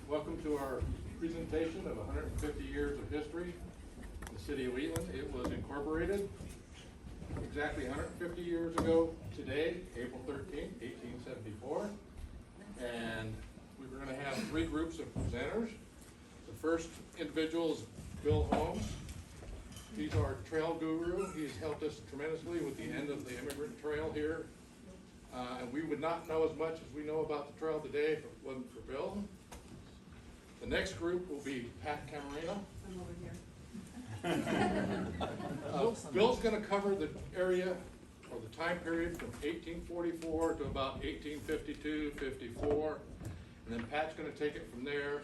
Welcome to our presentation of 150 years of history in the City of Wheatland. It was incorporated exactly 150 years ago today, April 13th, 1874. And we were going to have three groups of presenters. The first individual is Bill Holmes. He's our trail guru. He's helped us tremendously with the end of the immigrant trail here. And we would not know as much as we know about the trail today if it wasn't for Bill. The next group will be Pat Camarino. I'm over here. Bill's going to cover the area or the time period from 1844 to about 1852, 54. And then Pat's going to take it from there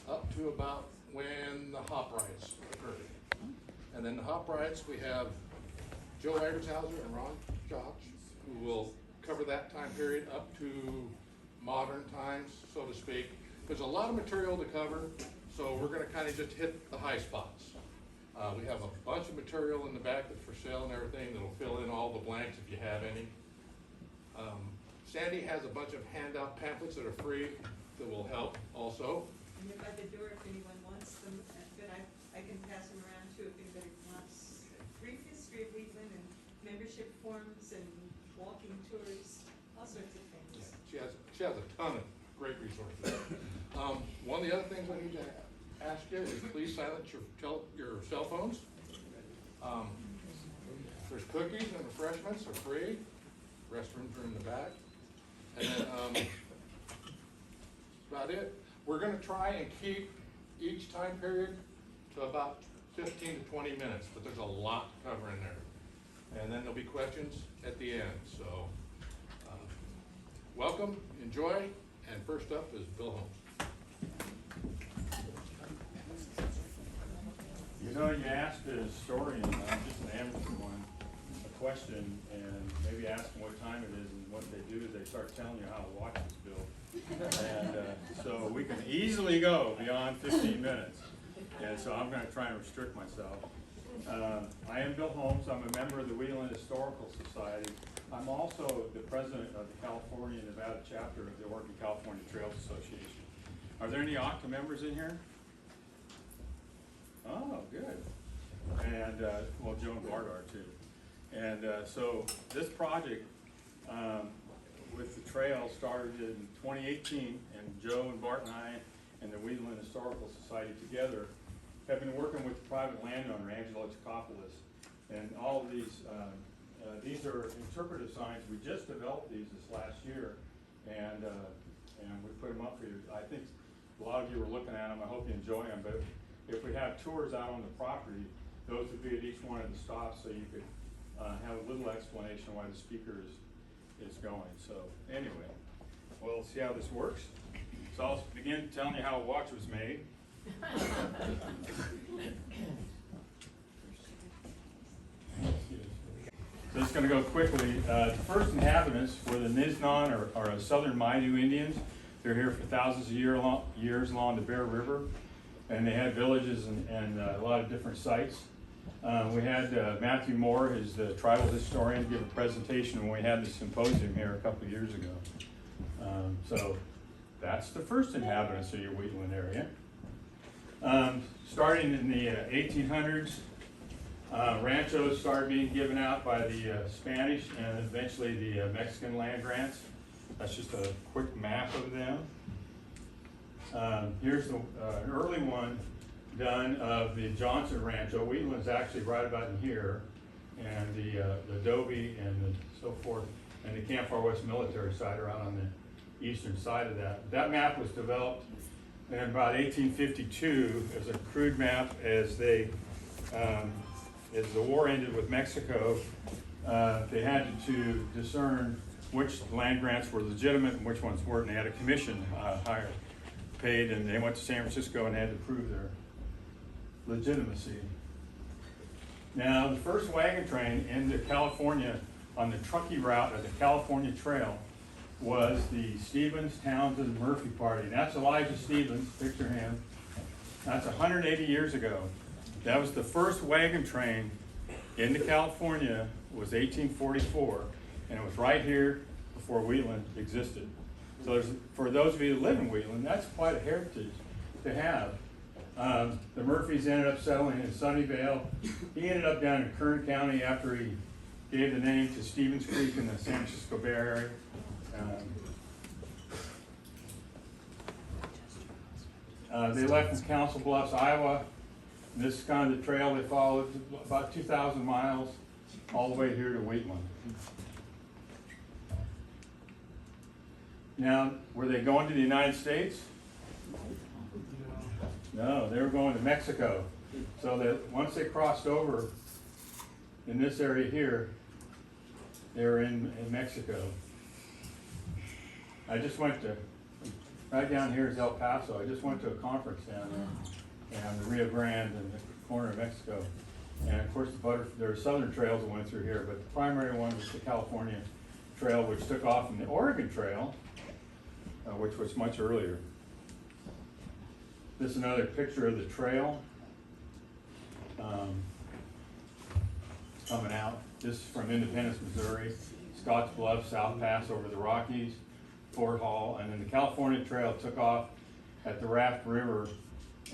up to about when the hop riots occurred. And then the hop riots, we have Joe Egershauser and Ron Joch, who will cover that time period up to modern times, so to speak. There's a lot of material to cover, so we're going to kind of just hit the high spots. We have a bunch of material in the back that's for sale and everything that'll fill in all the blanks if you have any. Sandy has a bunch of handout pamphlets that are free that will help also. And they're by the door if anyone wants them, but I can pass them around too if anybody wants. Brief history of Wheatland and membership forms and walking tours, all sorts of things. Yeah, she has a ton of great resources. One of the other things I need to ask you is please silence your cell phones. There's cookies and refreshments are free. Restrooms are in the back. And then that's about it. We're going to try and keep each time period to about 15 to 20 minutes, but there's a lot to cover in there. And then there'll be questions at the end. So welcome, enjoy, and first up is Bill Holmes. You know, you asked a historian, just an amateur one, a question, and maybe ask them what time it is, and what they do is they start telling you how a watch is built. And so we can easily go beyond 15 minutes. And so I'm going to try and restrict myself. I am Bill Holmes. I'm a member of the Wheatland Historical Society. I'm also the president of the California and Nevada chapter of the Oregon California Trails Association. Are there any OCTA members in here? Oh, good. And, well, Joe and Bart are too. And so this project with the trail started in 2018, and Joe and Bart and I and the Wheatland Historical Society together have been working with the private landowner, Angelo Chikopoulos. And all of these are interpretive signs. We just developed these this last year, and we put them up for you. I think a lot of you were looking at them. I hope you enjoy them. But if we have tours out on the property, those would be at each one of the stops, so you could have a little explanation why the speaker is going. So anyway, we'll see how this works. So I'll begin telling you how a watch was made. So it's going to go quickly. The first inhabitants were the Niznan, or Southern Maidu Indians. They're here for thousands of years along the Bear River, and they had villages and a lot of different sites. We had Matthew Moore, who's the tribal historian, give a presentation when we had the symposium here a couple of years ago. So that's the first inhabitants of your Wheatland area. Starting in the 1800s, ranchos started being given out by the Spanish and eventually the Mexican land grants. That's just a quick map of them. Here's an early one done of the Johnson Rancho. Wheatland's actually right about in here, and the adobe and so forth, and the Camp Far West military site around on the eastern side of that. That map was developed in about 1852 as a crude map as they, as the war ended with Mexico. They had to discern which land grants were legitimate and which ones weren't, and they had a commission hired, paid, and they went to San Francisco and had to prove their legitimacy. Now, the first wagon train into California on the Truckee route of the California Trail was the Stevens, Townsend, Murphy party. And that's Elijah Stevens, picture him. That's 180 years ago. That was the first wagon train into California, was 1844, and it was right here before Wheatland existed. So there's, for those of you who live in Wheatland, that's quite a heritage to have. The Murphys ended up settling in Sunnyvale. He ended up down in Kern County after he gave the name to Stevens Creek in the San Francisco Bay Area. They left from Council Bluffs, Iowa. And this is kind of the trail they followed, about 2,000 miles, all the way here to Wheatland. Now, were they going to the United States? No, they were going to Mexico. So that once they crossed over in this area here, they were in Mexico. I just went to, right down here is El Paso. I just went to a conference down there, and the Rio Grande in the corner of Mexico. And of course, there are southern trails that went through here, but the primary one was the California Trail, which took off from the Oregon Trail, which was much earlier. This is another picture of the trail coming out. This is from Independence, Missouri, Scotts Bluff, South Pass over the Rockies, Fort Hall, and then the California Trail took off at the Raft River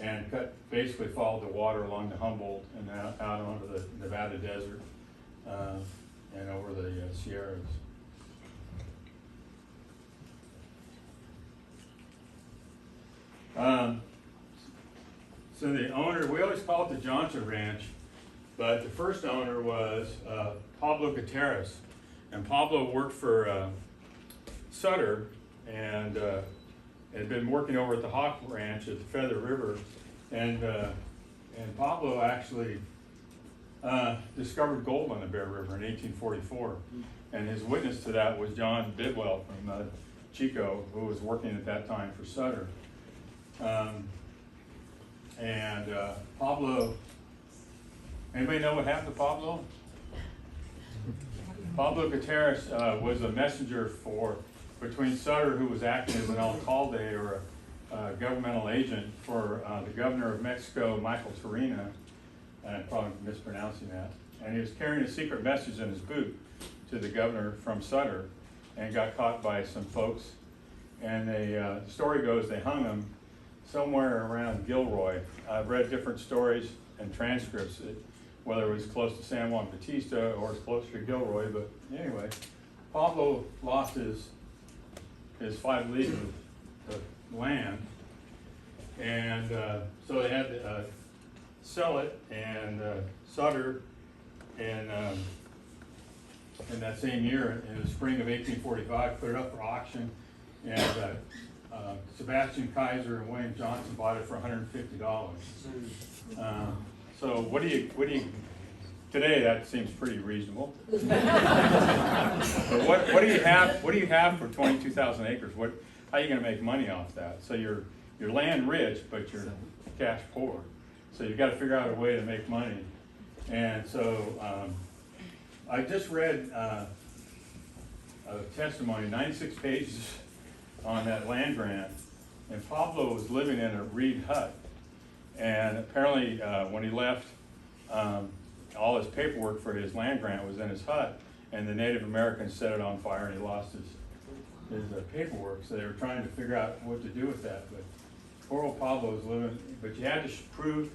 and basically followed the water along the Humboldt and out onto the Nevada desert and over the Sierras. So the owner, we always call it the Johnson Ranch, but the first owner was Pablo Gutierrez. And Pablo worked for Sutter and had been working over at the Hawk Ranch at the Feather River. And Pablo actually discovered gold on the Bear River in 1844. And his witness to that was John Bidwell from Chico, who was working at that time for Sutter. Pablo, anybody know what happened to Pablo? Pablo Gutierrez was a messenger between Sutter, who was acting as an alcalde or a governmental agent for the governor of Mexico, Michael Torina, and I'm probably mispronouncing that. And he was carrying a secret message in his boot to the governor from Sutter and got caught by some folks. And the story goes they hung him somewhere around Gilroy. I've read different stories and transcripts, whether it was close to San Juan Bautista or it's closer to Gilroy, but anyway, Pablo lost his 5 leagues of land, and so they had to sell it, and Sutter, and in that same year, in the spring of 1845, put it up for auction, and Sebastian Kaiser and William Johnson bought it for $150. So what do you today that seems pretty reasonable. But what do you have for 22,000 acres? How are you going to make money off that? So you're land rich, but you're cash poor. So you've got to figure out a way to make money. And so I just read a testimony, 96 pages on that land grant, and Pablo was living in a reed hut, and apparently when he left, all his paperwork for his land grant was in his hut, and the Native Americans set it on fire, and he lost his paperwork. So they were trying to figure out what to do with that. But poor old Pablo was living, but you had to prove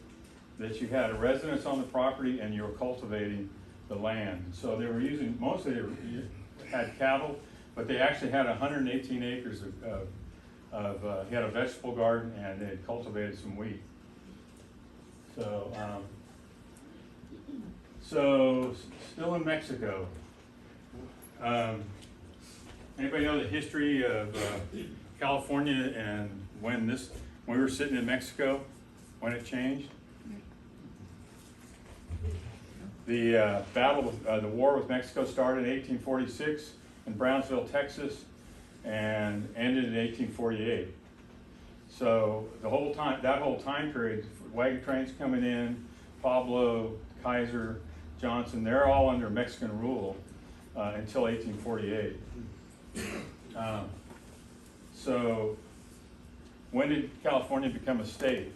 that you had a residence on the property and you were cultivating the land. So they were using, mostly they had cattle, but they actually had 118 acres he had a vegetable garden, and they had cultivated some wheat. So still in Mexico. Anybody know the history of California and when we were sitting in Mexico, when it changed? The the war with Mexico started in 1846 in Brownsville, Texas, and ended in 1848. So that whole time period, wagon trains coming in, Pablo, Kaiser, Johnson, they're all under Mexican rule until 1848. So when did California become a state?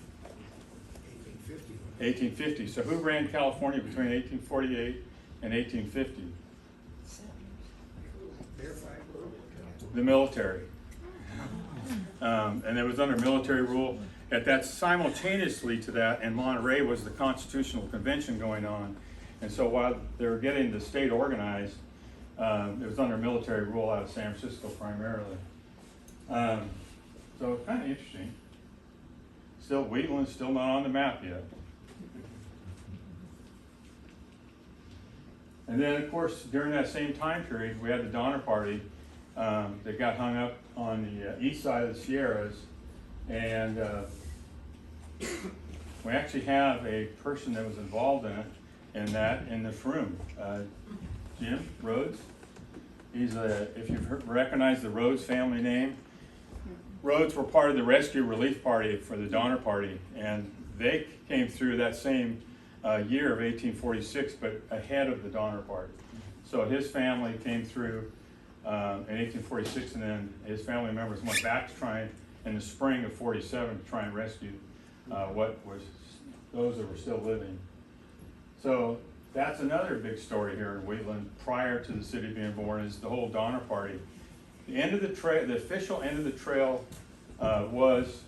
1850. So who ran California between 1848 and 1850? The military. and it was under military rule. At that, simultaneously to that, in Monterey was the Constitutional Convention going on. And so while they were getting the state organized, it was under military rule out of San Francisco primarily. So kind of interesting. Still, Wheatland's still not on the map yet. And then, of course, during that same time period, we had the Donner Party that got hung up on the east side of the Sierras. And we actually have a person that was involved in this room, Jim Rhodes. He's if you've recognized the Rhodes family name, Rhodes were part of the Rescue Relief Party for the Donner Party, and they came through that same year of 1846, but ahead of the Donner Party. So his family came through in 1846, and then his family members went back to try in the spring of 47 to try and rescue what was those that were still living. So that's another big story here in Wheatland prior to the city being born, is the whole Donner Party. The end of the trail, the official end of the trail was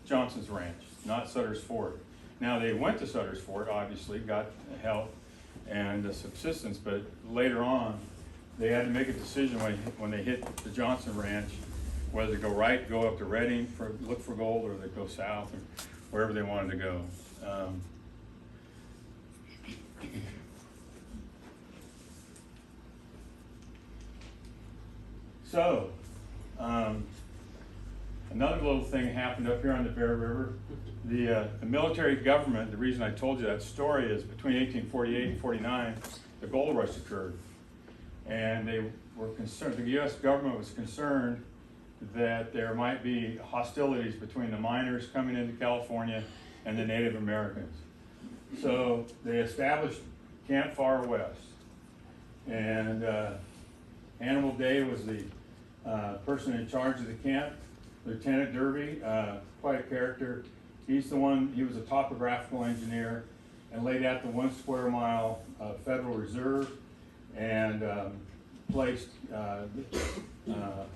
Johnson's Ranch, not Sutter's Fort. Now they went to Sutter's Fort, obviously, got help and subsistence, but later on they had to make a decision when they hit the Johnson Ranch, whether to go right, go up to Redding look for gold, or they go south, or wherever they wanted to go. So, another little thing happened up here on the Bear River. The military government, the reason I told you that story is between 1848 and 49, the gold rush occurred. And they were concerned, the U.S. government was concerned that there might be hostilities between the miners coming into California and the Native Americans. So they established Camp Far West. And Hannibal Day was the person in charge of the camp. Lieutenant Derby, quite a character. He's the one, he was a topographical engineer and laid out the 1 square mile Federal Reserve, and placed,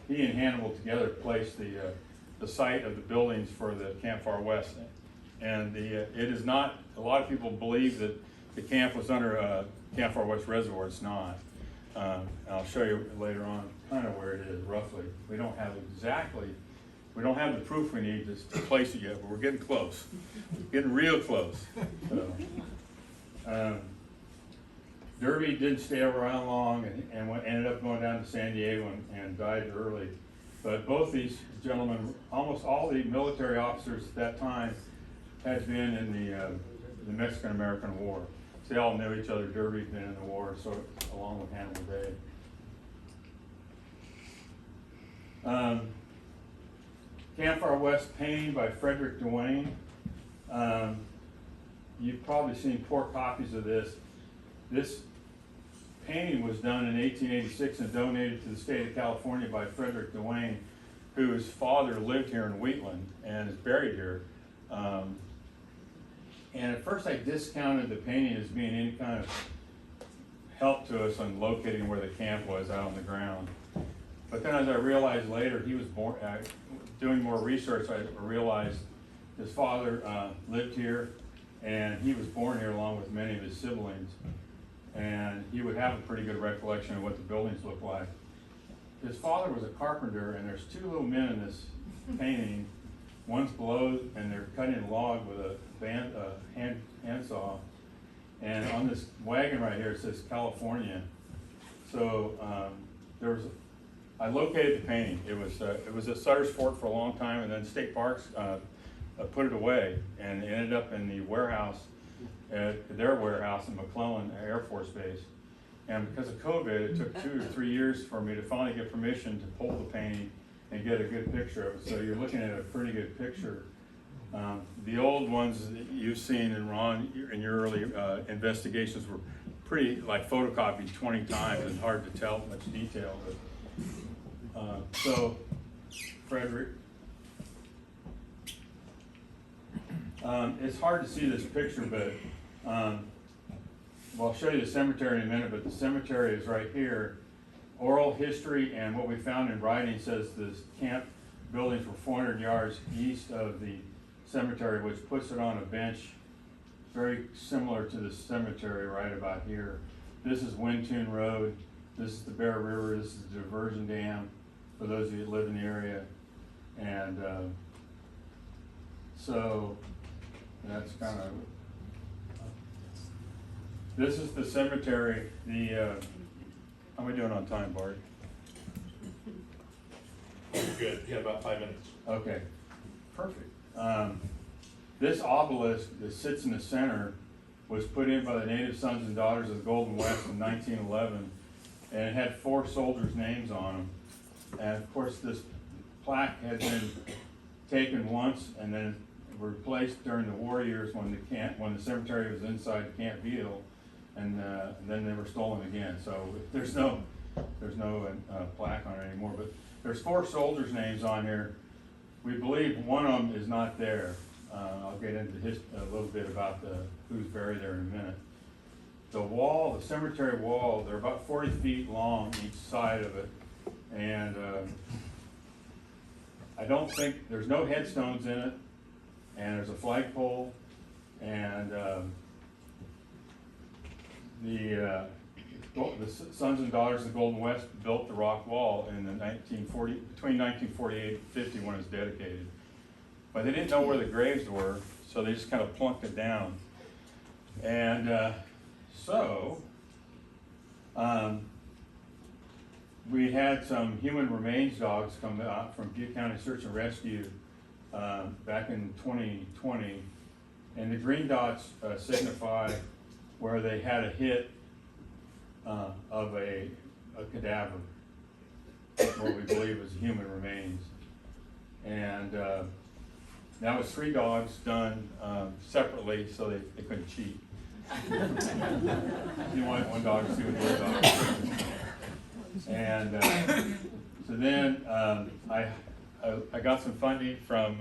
he and Hannibal together placed the site of the buildings for the Camp Far West. And it is not, a lot of people believe that the camp was under Camp Far West Reservoir. It's not. I'll show you later on kind of where it is roughly. We don't have the proof we need to place it yet, but we're getting close. Getting real close. So, Derby didn't stay around long and ended up going down to San Diego and died early. But both these gentlemen, almost all the military officers at that time had been in the Mexican-American War. So they all knew each other. Derby'd been in the war, so along with Hannibal Day. Camp Far West painting by Frederick Duane. You've probably seen poor copies of this. This painting was done in 1886 and donated to the state of California by Frederick Duane, whose father lived here in Wheatland and is buried here. And at first I discounted the painting as being any kind of help to us on locating where the camp was out on the ground. But then as I realized later, he was born, doing more research, I realized his father lived here, and he was born here along with many of his siblings. And he would have a pretty good recollection of what the buildings looked like. His father was a carpenter, and there's 2 little men in this painting. One's below, and they're cutting a log with a handsaw. And on this wagon right here, it says California. So I located the painting. It was at Sutter's Fort for a long time, and then State Parks put it away, and it ended up in the warehouse, at their warehouse in McClellan Air Force Base. And because of COVID, it took 2 or 3 years for me to finally get permission to pull the painting and get a good picture of it. So you're looking at a pretty good picture. The old ones that you've seen, and Ron, in your early investigations, were pretty, like, photocopied 20 times and hard to tell much detail. But, so, Frederick. It's hard to see this picture, but well, I'll show you the cemetery in a minute, but the cemetery is right here. Oral history and what we found in writing says this camp buildings were 400 yards east of the cemetery, which puts it on a bench very similar to the cemetery right about here. This is Windtune Road, this is the Bear River, this is the diversion dam for those of you that live in the area. And so that's kind of, this is the cemetery. The how am I doing on time, Bart? Good, you got about 5 minutes. Okay, perfect. This obelisk that sits in the center was put in by the native sons and daughters of the Golden West in 1911, and it had 4 soldiers' names on them. And of course, this plaque had been taken once and then replaced during the war years when the cemetery was inside Camp Beale, and then they were stolen again. So there's no plaque on it anymore. But there's 4 soldiers' names on here. We believe one of them is not there. I'll get into a little bit about who's buried there in a minute. The wall, the cemetery wall, they're about 40 feet long each side of it, and I don't think there's no headstones in it, and there's a flagpole, and the sons and daughters of the Golden West built the rock wall in the between 1948 and 50 when it was dedicated. But they didn't know where the graves were, so they just kind of plunked it down. And we had some human remains dogs come out from Butte County Search and Rescue back in 2020. And the green dots signify where they had a hit of a cadaver, what we believe is human remains. And that was 3 dogs done separately, so they couldn't cheat. You want one dog to see what the other dog is. And so then I got some funding from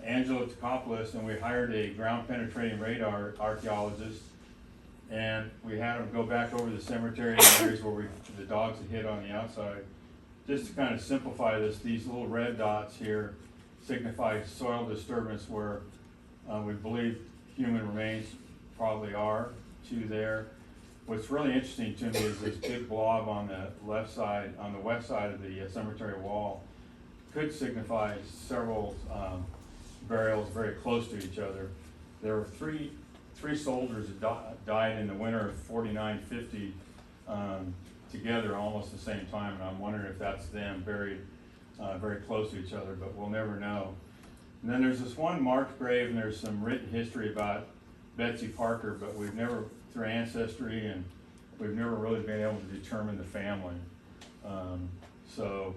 Angelo Tokopoulos, and we hired a ground penetrating radar archaeologist, and we had them go back over the cemetery and areas where the dogs had hit on the outside. Just to kind of simplify this, these little red dots here signify soil disturbance where we believe human remains probably are to there. What's really interesting to me is this big blob on the left side, on the west side of the cemetery wall, could signify several burials very close to each other. There were three soldiers that died in the winter of 49-50 together almost the same time, and I'm wondering if that's them buried very close to each other, but we'll never know. And then there's this one marked grave, and there's some written history about Betsy Parker, but we've never, through ancestry, and we've never really been able to determine the family. So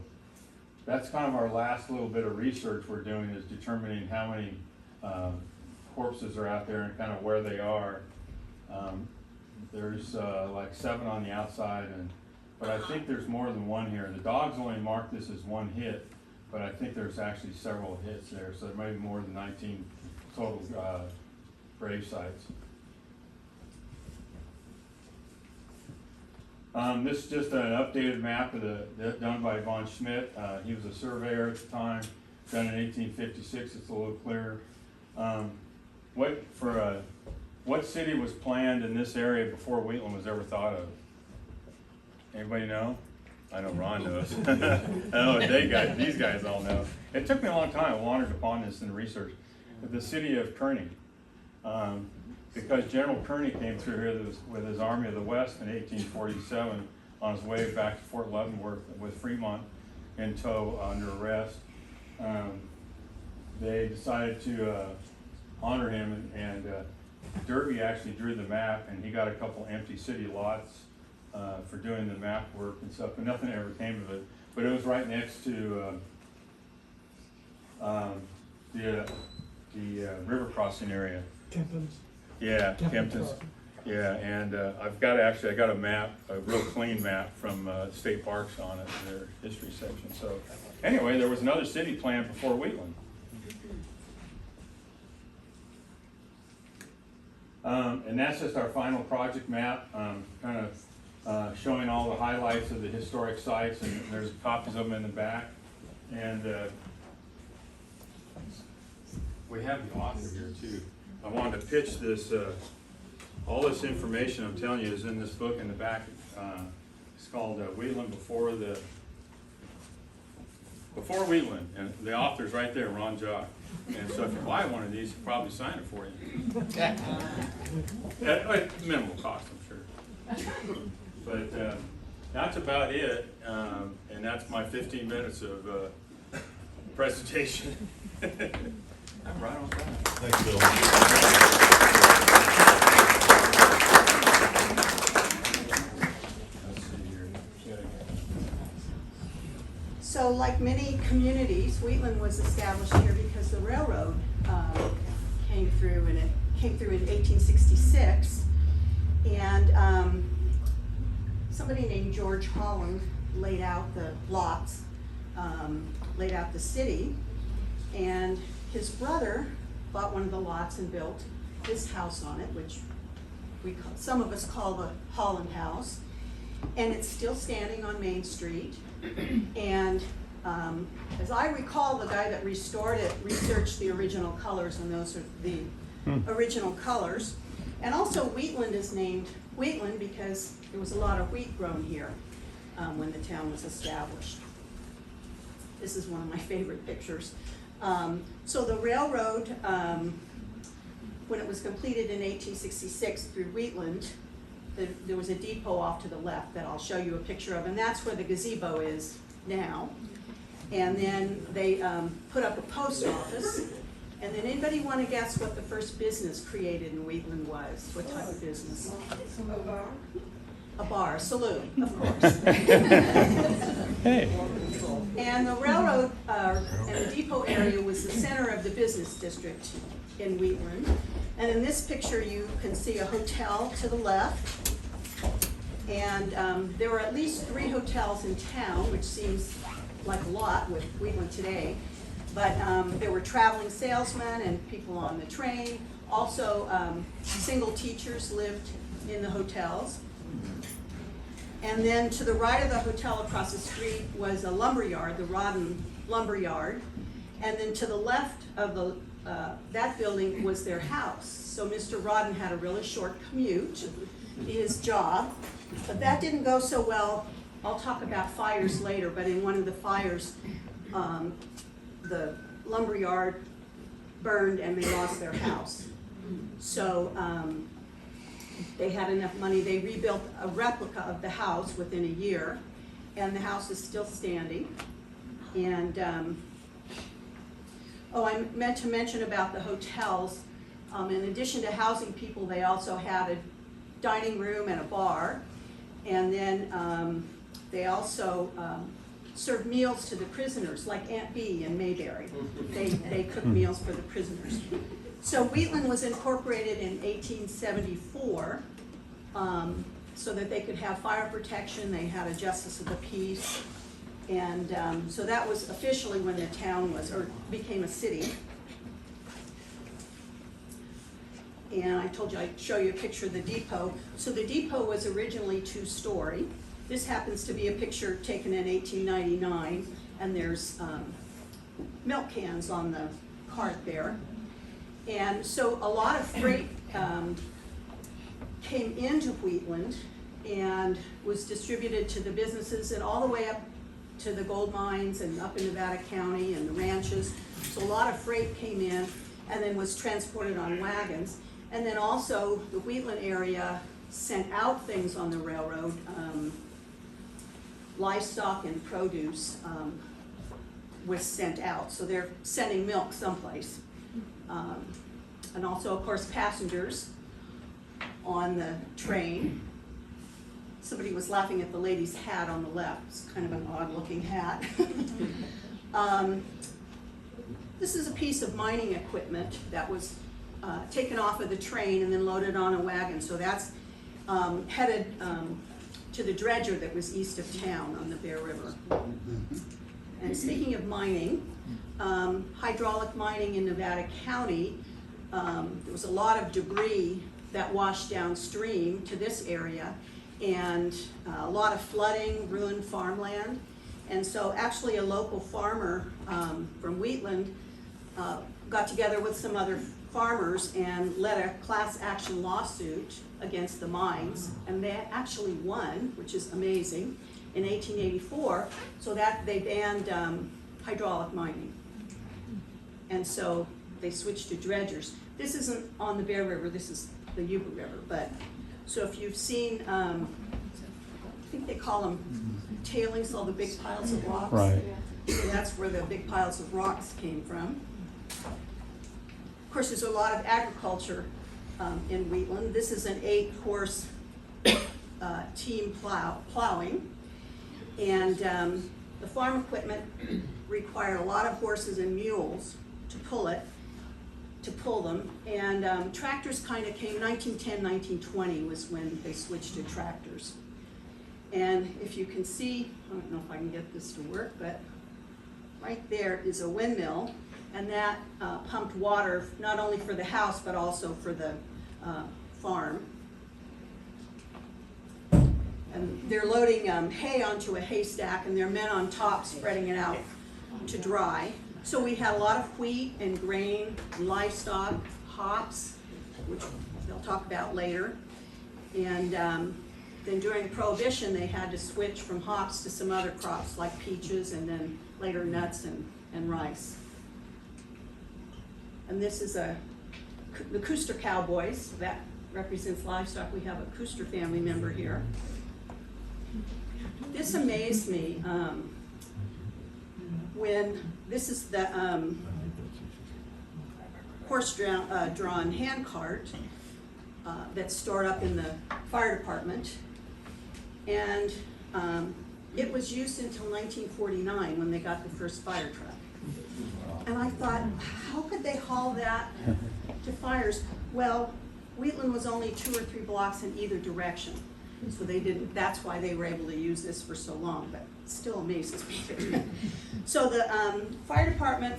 that's kind of our last little bit of research we're doing, is determining how many corpses are out there and kind of where they are. There's like 7 on the outside, but I think there's more than one here. The dogs only mark this as one hit, but I think there's actually several hits there, so there may be more than 19 total grave sites. This is just an updated map of done by Von Schmidt. He was a surveyor at the time, done in 1856. It's a little clearer. What city was planned in this area before Wheatland was ever thought of? Anybody know? I know Ron knows. I know these guys all know. It took me a long time. I wandered upon this in research. The city of Kearney. Because General Kearney came through here with his Army of the West in 1847 on his way back to Fort Leavenworth with Fremont in tow under arrest. They decided to honor him, and Derby actually drew the map, and he got a couple empty city lots for doing the map work and stuff, but nothing ever came of it. But it was right next to the river crossing area. Kempton's. Yeah, Kempton's. Yeah, and I got a map, a real clean map from State Parks on it in their history section. So anyway, there was another city planned before Wheatland. And that's just our final project map, kind of showing all the highlights of the historic sites, and there's copies of them in the back. And we have the author here too. I wanted to pitch this, all this information I'm telling you is in this book in the back. It's called Wheatland Before Wheatland, and the author's right there, Ron Jock. And so if you buy one of these, he'll probably sign it for you. At minimal cost, I'm sure. But that's about it, and that's my 15 minutes of presentation. I'm right on time. Thanks, Bill. Let's see here. So like many communities, Wheatland was established here because the railroad came through, and it came through in 1866. And somebody named George Holland laid out the lots, laid out the city, and his brother bought one of the lots and built his house on it, which some of us call the Holland House, and it's still standing on Main Street. And as I recall, the guy that restored it researched the original colors, and those are the original colors. And also Wheatland is named Wheatland because there was a lot of wheat grown here when the town was established. This is one of my favorite pictures. So the railroad, when it was completed in 1866 through Wheatland, there was a depot off to the left that I'll show you a picture of, and that's where the gazebo is now. And then they put up a post office. And then anybody want to guess what the first business created in Wheatland was? What type of business? A bar, a saloon, of course. Hey. And the railroad and the depot area was the center of the business district in Wheatland. And in this picture, you can see a hotel to the left. And there were at least 3 hotels in town, which seems like a lot with Wheatland today. But there were traveling salesmen and people on the train. Also, single teachers lived in the hotels. And then to the right of the hotel across the street was a lumber yard, the Rodden Lumber Yard. And then to the left of that building was their house. So Mr. Rodden had a really short commute to his job. But that didn't go so well. I'll talk about fires later, but in one of the fires, the lumber yard burned and they lost their house. So they had enough money, they rebuilt a replica of the house within a year, and the house is still standing. And I meant to mention about the hotels. In addition to housing people, they also had a dining room and a bar, and then they also served meals to the prisoners, like Aunt Bee in Mayberry. They cooked meals for the prisoners. So Wheatland was incorporated in 1874 so that they could have fire protection. They had a justice of the peace. And so that was officially when the town was, or became a city. And I told you I'd show you a picture of the depot. So the depot was originally 2-story. This happens to be a picture taken in 1899, and there's milk cans on the cart there. And so a lot of freight came into Wheatland and was distributed to the businesses and all the way up to the gold mines and up in Nevada County and the ranches. So a lot of freight came in and then was transported on wagons. And then also the Wheatland area sent out things on the railroad, livestock and produce was sent out. So they're sending milk someplace. And also, of course, passengers on the train. Somebody was laughing at the lady's hat on the left. It's kind of an odd-looking hat. This is a piece of mining equipment that was taken off of the train and then loaded on a wagon. So that's headed to the dredger that was east of town on the Bear River. And speaking of mining, hydraulic mining in Nevada County, there was a lot of debris that washed downstream to this area, and a lot of flooding ruined farmland. And so actually a local farmer from Wheatland got together with some other farmers and led a class action lawsuit against the mines, and they actually won, which is amazing, in 1884, so that they banned hydraulic mining. And so they switched to dredgers. This isn't on the Bear River, this is the Yuba River, but, so if you've seen, I think they call them tailings, all the big piles of rocks. Right. So that's where the big piles of rocks came from. Of course, there's a lot of agriculture in Wheatland. This is an 8-horse team plowing. And the farm equipment required a lot of horses and mules to pull them. And tractors kind of came, 1910, 1920 was when they switched to tractors. And if you can see, I don't know if I can get this to work, but right there is a windmill, and that pumped water not only for the house but also for the farm. And they're loading hay onto a haystack, and there are men on top spreading it out to dry. So we had a lot of wheat and grain, livestock, hops, which they'll talk about later. And then during Prohibition, they had to switch from hops to some other crops like peaches, and then later nuts and rice. And this is the Cooster Cowboys. That represents livestock. We have a Cooster family member here. This amazed me when this is the horse-drawn hand cart that's stored up in the fire department. And it was used until 1949 when they got the first fire truck. And I thought, how could they haul that to fires? Well, Wheatland was only 2 or 3 blocks in either direction. So they didn't, that's why they were able to use this for so long, but it still amazes me. So the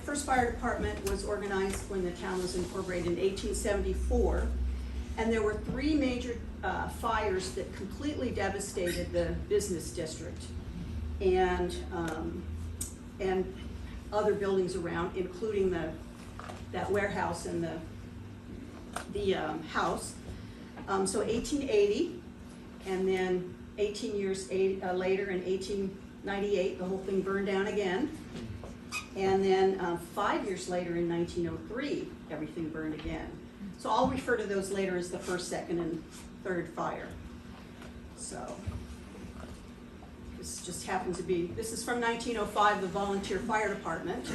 first fire department was organized when the town was incorporated in 1874. And there were 3 major fires that completely devastated the business district and other buildings around, including that warehouse and the house. So 1880, and then 18 years later in 1898, the whole thing burned down again. And then 5 years later in 1903, everything burned again. So I'll refer to those later as the first, second, and third fire. So this just happens to be, this is from 1905, the volunteer fire department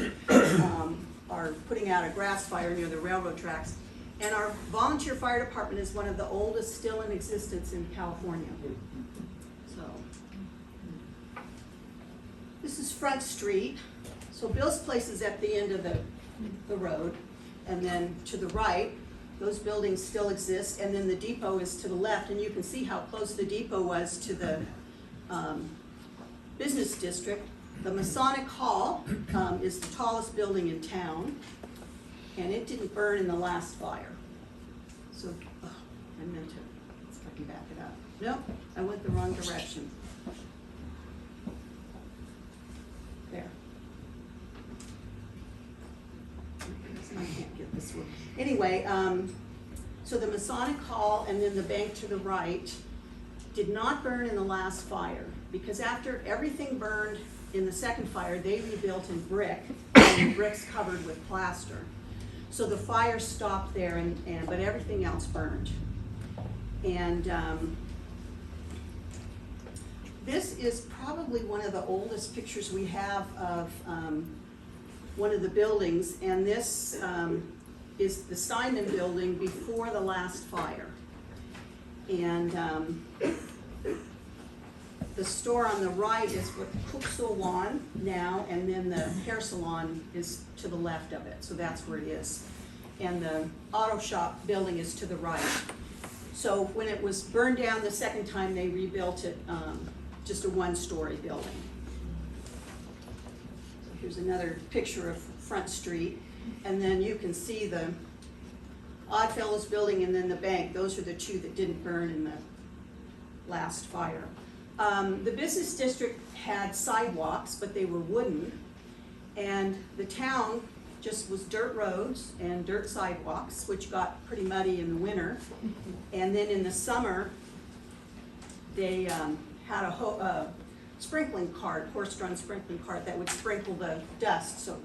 are putting out a grass fire near the railroad tracks. And our volunteer fire department is one of the oldest still in existence in California. So this is Front Street. So Bill's Place is at the end of the road. And then to the right, those buildings still exist, and then the depot is to the left, and you can see how close the depot was to the business district. The Masonic Hall is the tallest building in town, and it didn't burn in the last fire. So, I meant to, if I can back it up. Nope, I went the wrong direction. There. I can't get this one. Anyway, so the Masonic Hall and then the bank to the right did not burn in the last fire, because after everything burned in the second fire, they rebuilt in brick, and the bricks covered with plaster. So the fire stopped there, but everything else burned. And this is probably one of the oldest pictures we have of one of the buildings, and this is the Simon building before the last fire. And the store on the right is what Cook Salon now, and then the hair salon is to the left of it, so that's where it is. And the auto shop building is to the right. So when it was burned down the second time, they rebuilt it, just a 1-story building. Here's another picture of Front Street, and then you can see the Oddfellows building and then the bank. Those are the 2 that didn't burn in the last fire. The business district had sidewalks, but they were wooden, and the town just was dirt roads and dirt sidewalks, which got pretty muddy in the winter. And then in the summer, they had a sprinkling cart, horse-drawn sprinkling cart that would sprinkle the dust so it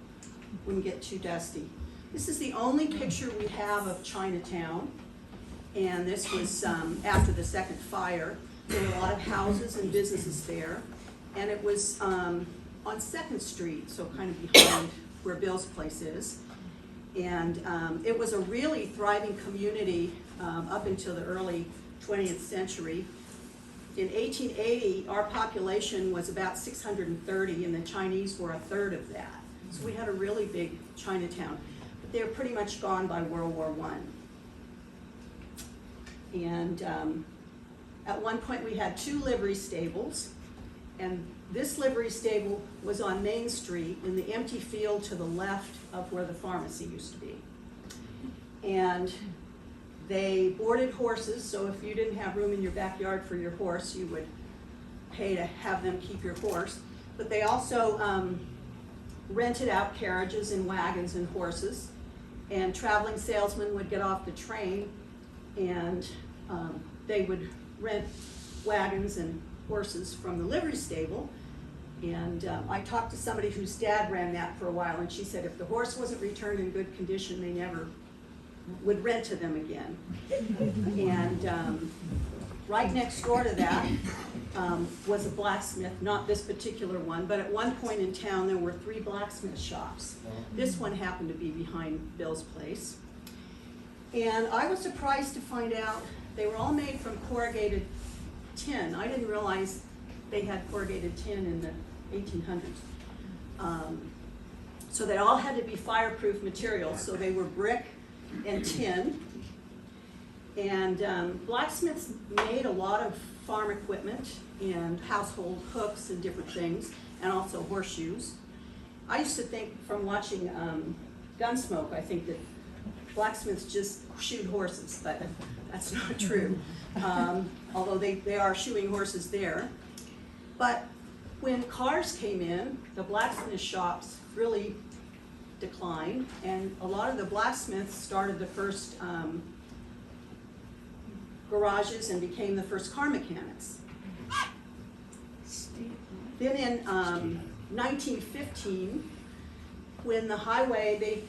wouldn't get too dusty. This is the only picture we have of Chinatown, and this was after the second fire. There were a lot of houses and businesses there, and it was on 2nd Street, so kind of behind where Bill's place is. And it was a really thriving community up until the early 20th century. In 1880, our population was about 630, and the Chinese were a third of that. So we had a really big Chinatown, but they were pretty much gone by World War I. And at one point we had 2 livery stables, and this livery stable was on Main Street in the empty field to the left of where the pharmacy used to be. And they boarded horses, so if you didn't have room in your backyard for your horse, you would pay to have them keep your horse. But they also rented out carriages and wagons and horses, and traveling salesmen would get off the train, and they would rent wagons and horses from the livery stable. And I talked to somebody whose dad ran that for a while, and she said if the horse wasn't returned in good condition, they never would rent to them again. And right next door to that was a blacksmith, not this particular one, but at one point in town there were 3 blacksmith shops. This one happened to be behind Bill's place. And I was surprised to find out they were all made from corrugated tin. I didn't realize they had corrugated tin in the 1800s. So they all had to be fireproof materials, so they were brick and tin. And blacksmiths made a lot of farm equipment and household hooks and different things, and also horseshoes. I used to think from watching Gunsmoke, I think that blacksmiths just shoot horses, but that's not true. Although they are shoeing horses there. But when cars came in, the blacksmith shops really declined, and a lot of the blacksmiths started the first garages and became the first car mechanics. Then in 1915, when the highway, they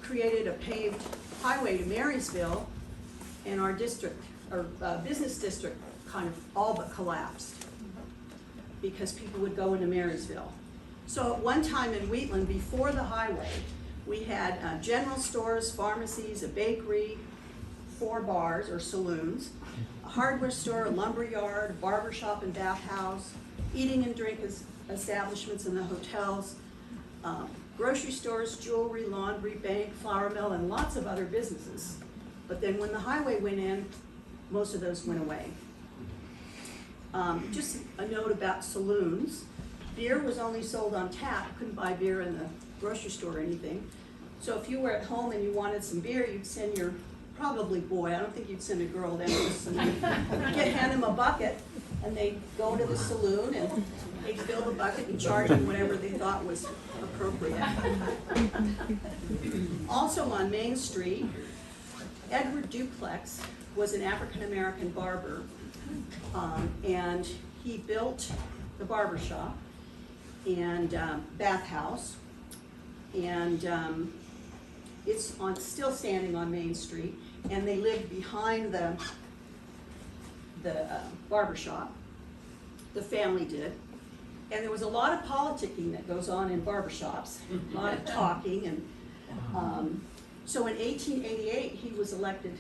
created a paved highway to Marysville, and our district, or business district, kind of all but collapsed because people would go into Marysville. So at one time in Wheatland, before the highway, we had general stores, pharmacies, a bakery, 4 bars or saloons, a hardware store, a lumber yard, a barber shop and bathhouse, eating and drink establishments in the hotels, grocery stores, jewelry, laundry, bank, flour mill, and lots of other businesses. But then when the highway went in, most of those went away. Just a note about saloons. Beer was only sold on tap. Couldn't buy beer in the grocery store or anything. So if you were at home and you wanted some beer, you'd send your, probably boy, I don't think you'd send a girl down to the saloon. You'd hand them a bucket, and they'd go to the saloon, and they'd fill the bucket and charge them whatever they thought was appropriate. Also on Main Street, Edward Duplex was an African-American barber, and he built the barber shop and bathhouse, and it's still standing on Main Street, and they lived behind the barber shop. The family did, and there was a lot of politicking that goes on in barbershops, a lot of talking, and so in 1888 he was elected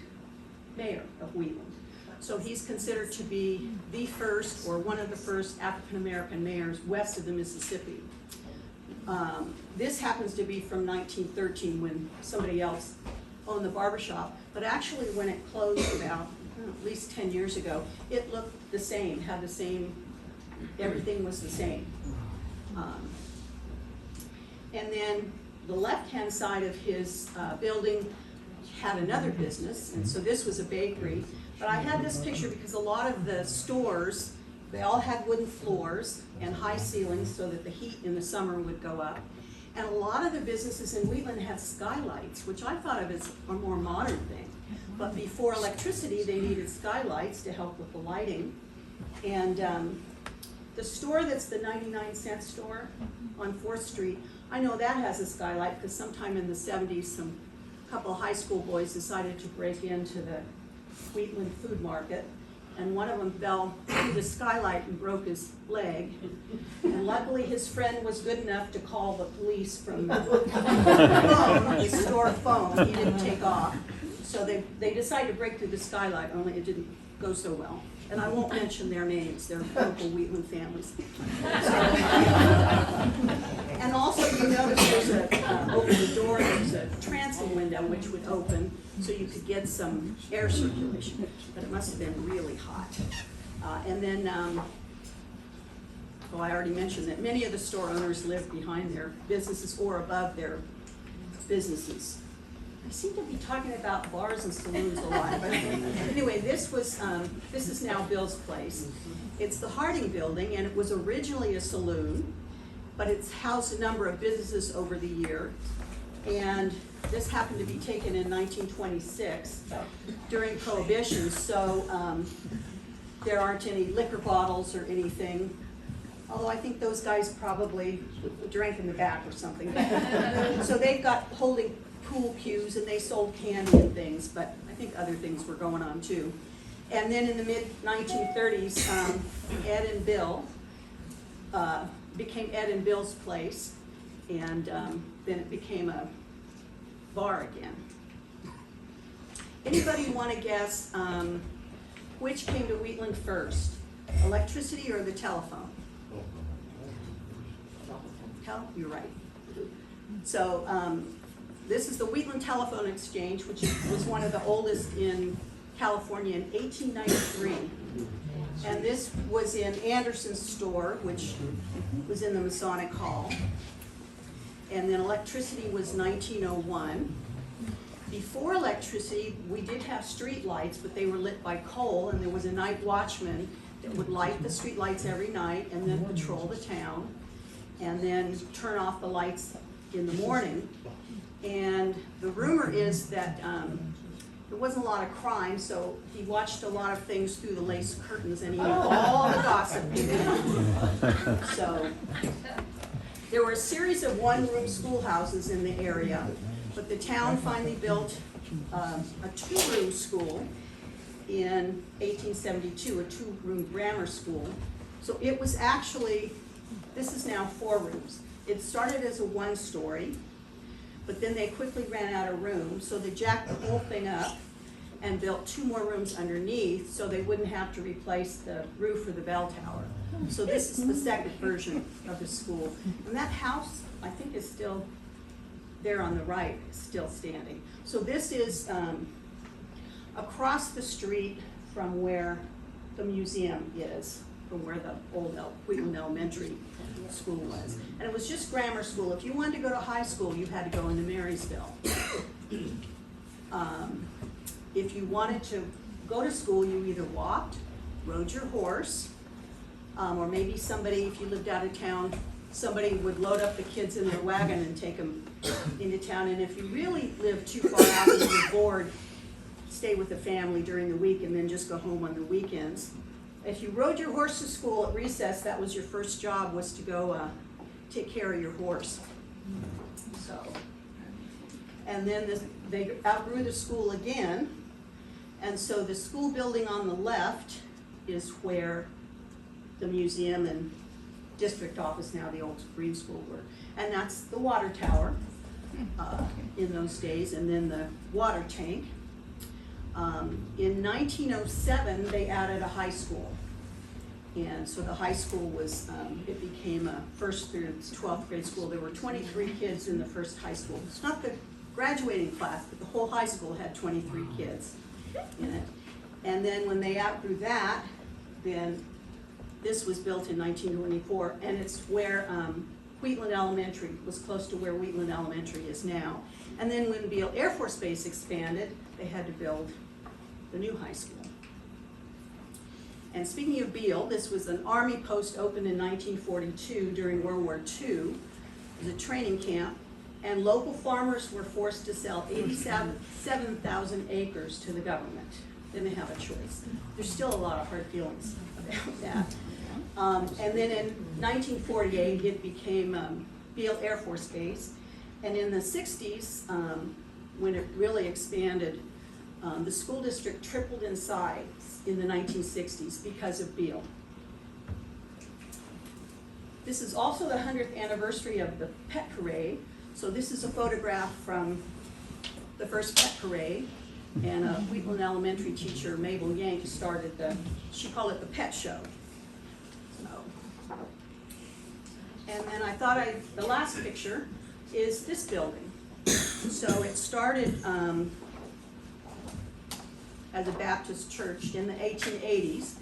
mayor of Wheatland. So he's considered to be the first, or one of the first, African-American mayors west of the Mississippi. This happens to be from 1913 when somebody else owned the barbershop, but actually when it closed about at least 10 years ago, it looked the same, had the same, everything was the same. And then the left-hand side of his building had another business, and so this was a bakery. But I had this picture because a lot of the stores They all had wooden floors and high ceilings so that the heat in the summer would go up. And a lot of the businesses in Wheatland had skylights, which I thought of as a more modern thing. But before electricity, they needed skylights to help with the lighting. And the store that's the 99-cent store on 4th Street, I know that has a skylight because sometime in the 70s, couple of high school boys decided to break into the Wheatland food market. And one of them fell through the skylight and broke his leg. And luckily his friend was good enough to call the police from the phone, the store phone. He didn't take off. So they decided to break through the skylight, only it didn't go so well. And I won't mention their names, they're local Wheatland families. And also you notice there's over the door, there's a transom window which would open so you could get some air circulation, but it must have been really hot. And then, I already mentioned that many of the store owners lived behind their businesses or above their businesses. I seem to be talking about bars and saloons a lot, but anyway, this is now Bill's Place. It's the Harding Building, and it was originally a saloon, but it's housed a number of businesses over the year. And this happened to be taken in 1926 during Prohibition, so there aren't any liquor bottles or anything. Although I think those guys probably drank in the back or something. So they've got holding pool cues and they sold candy and things, but I think other things were going on too. And then in the mid-1930s, Ed and Bill became Ed and Bill's Place, and then it became a bar again. Anybody want to guess which came to Wheatland first, electricity or the telephone? You're right. So this is the Wheatland Telephone Exchange, which was one of the oldest in California in 1893. And this was in Anderson's store, which was in the Masonic Hall. And then electricity was 1901. Before electricity, we did have street lights, but they were lit by coal, and there was a night watchman that would light the street lights every night and then patrol the town, and then turn off the lights in the morning. And the rumor is that there wasn't a lot of crime, so he watched a lot of things through the lace curtains, and he knew all the gossip. So there were a series of one-room schoolhouses in the area, but the town finally built a two-room school in 1872, a two-room grammar school. So it was actually, this is now 4 rooms. It started as a one-story, but then they quickly ran out of room, so they jacked the whole thing up and built 2 more rooms underneath so they wouldn't have to replace the roof or the bell tower. So this is the second version of the school. And that house, I think, is still there on the right, still standing. So this is across the street from where the museum is, from where the old Wheatland Elementary School was. And it was just grammar school. If you wanted to go to high school, you had to go into Marysville. If you wanted to go to school, you either walked, rode your horse, or maybe somebody, if you lived out of town, somebody would load up the kids in their wagon and take them into town. And if you really lived too far out and you were bored, stay with the family during the week and then just go home on the weekends. If you rode your horse to school at recess, that was your first job, was to go take care of your horse. So, and then they outgrew the school again, and so the school building on the left is where the museum and district office, now the old Green School, were. And that's the water tower in those days, and then the water tank. In 1907, they added a high school. And so the high school was, it became a 1st through 12th grade school. There were 23 kids in the first high school. It's not the graduating class, but the whole high school had 23 kids in it. And then when they outgrew that, then this was built in 1924, and it's where Wheatland Elementary was close to where Wheatland Elementary is now. And then when Beale Air Force Base expanded, they had to build the new high school. And speaking of Beale, this was an army post opened in 1942 during World War II. It was a training camp, and local farmers were forced to sell 87,000 acres to the government. Didn't have a choice. There's still a lot of hard feelings about that. And then in 1948, it became Beale Air Force Base. And in the 60s, when it really expanded, the school district tripled in size in the 1960s because of Beale. This is also the 100th anniversary of the pet parade. So this is a photograph from the first pet parade. And a Wheatland Elementary teacher, Mabel Yank, started she called it the pet show. So, and then I thought the last picture is this building. So it started as a Baptist church in the 1880s,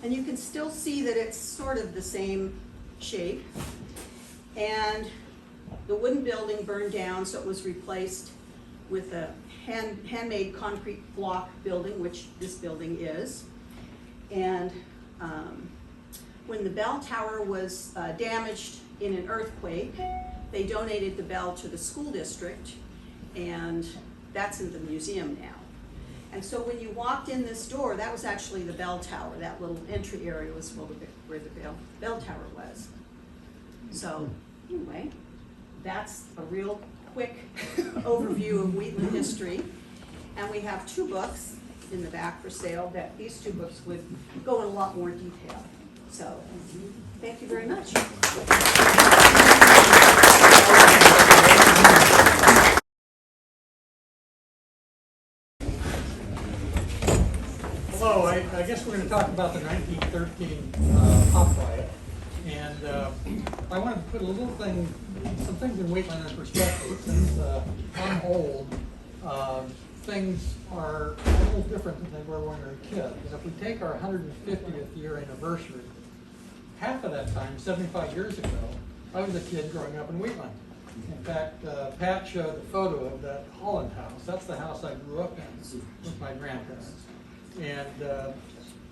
and you can still see that it's sort of the same shape. And the wooden building burned down, so it was replaced with a handmade concrete block building, which this building is. And when the bell tower was damaged in an earthquake, they donated the bell to the school district, and that's in the museum now. And so when you walked in this door, that was actually the bell tower. That little entry area was where the bell tower was. So anyway, that's a real quick overview of Wheatland history. And we have 2 books in the back for sale that these 2 books would go in a lot more detail. So thank you very much. Hello, I guess we're going to talk about the 1913 hop riot, and I wanted to put some things in Wheatland in perspective. Since I'm old, things are a little different than they were when we were a kid. And if we take our 150th year anniversary, half of that time, 75 years ago, I was a kid growing up in Wheatland. In fact, Pat showed a photo of that Holland house. That's the house I grew up in with my grandparents. And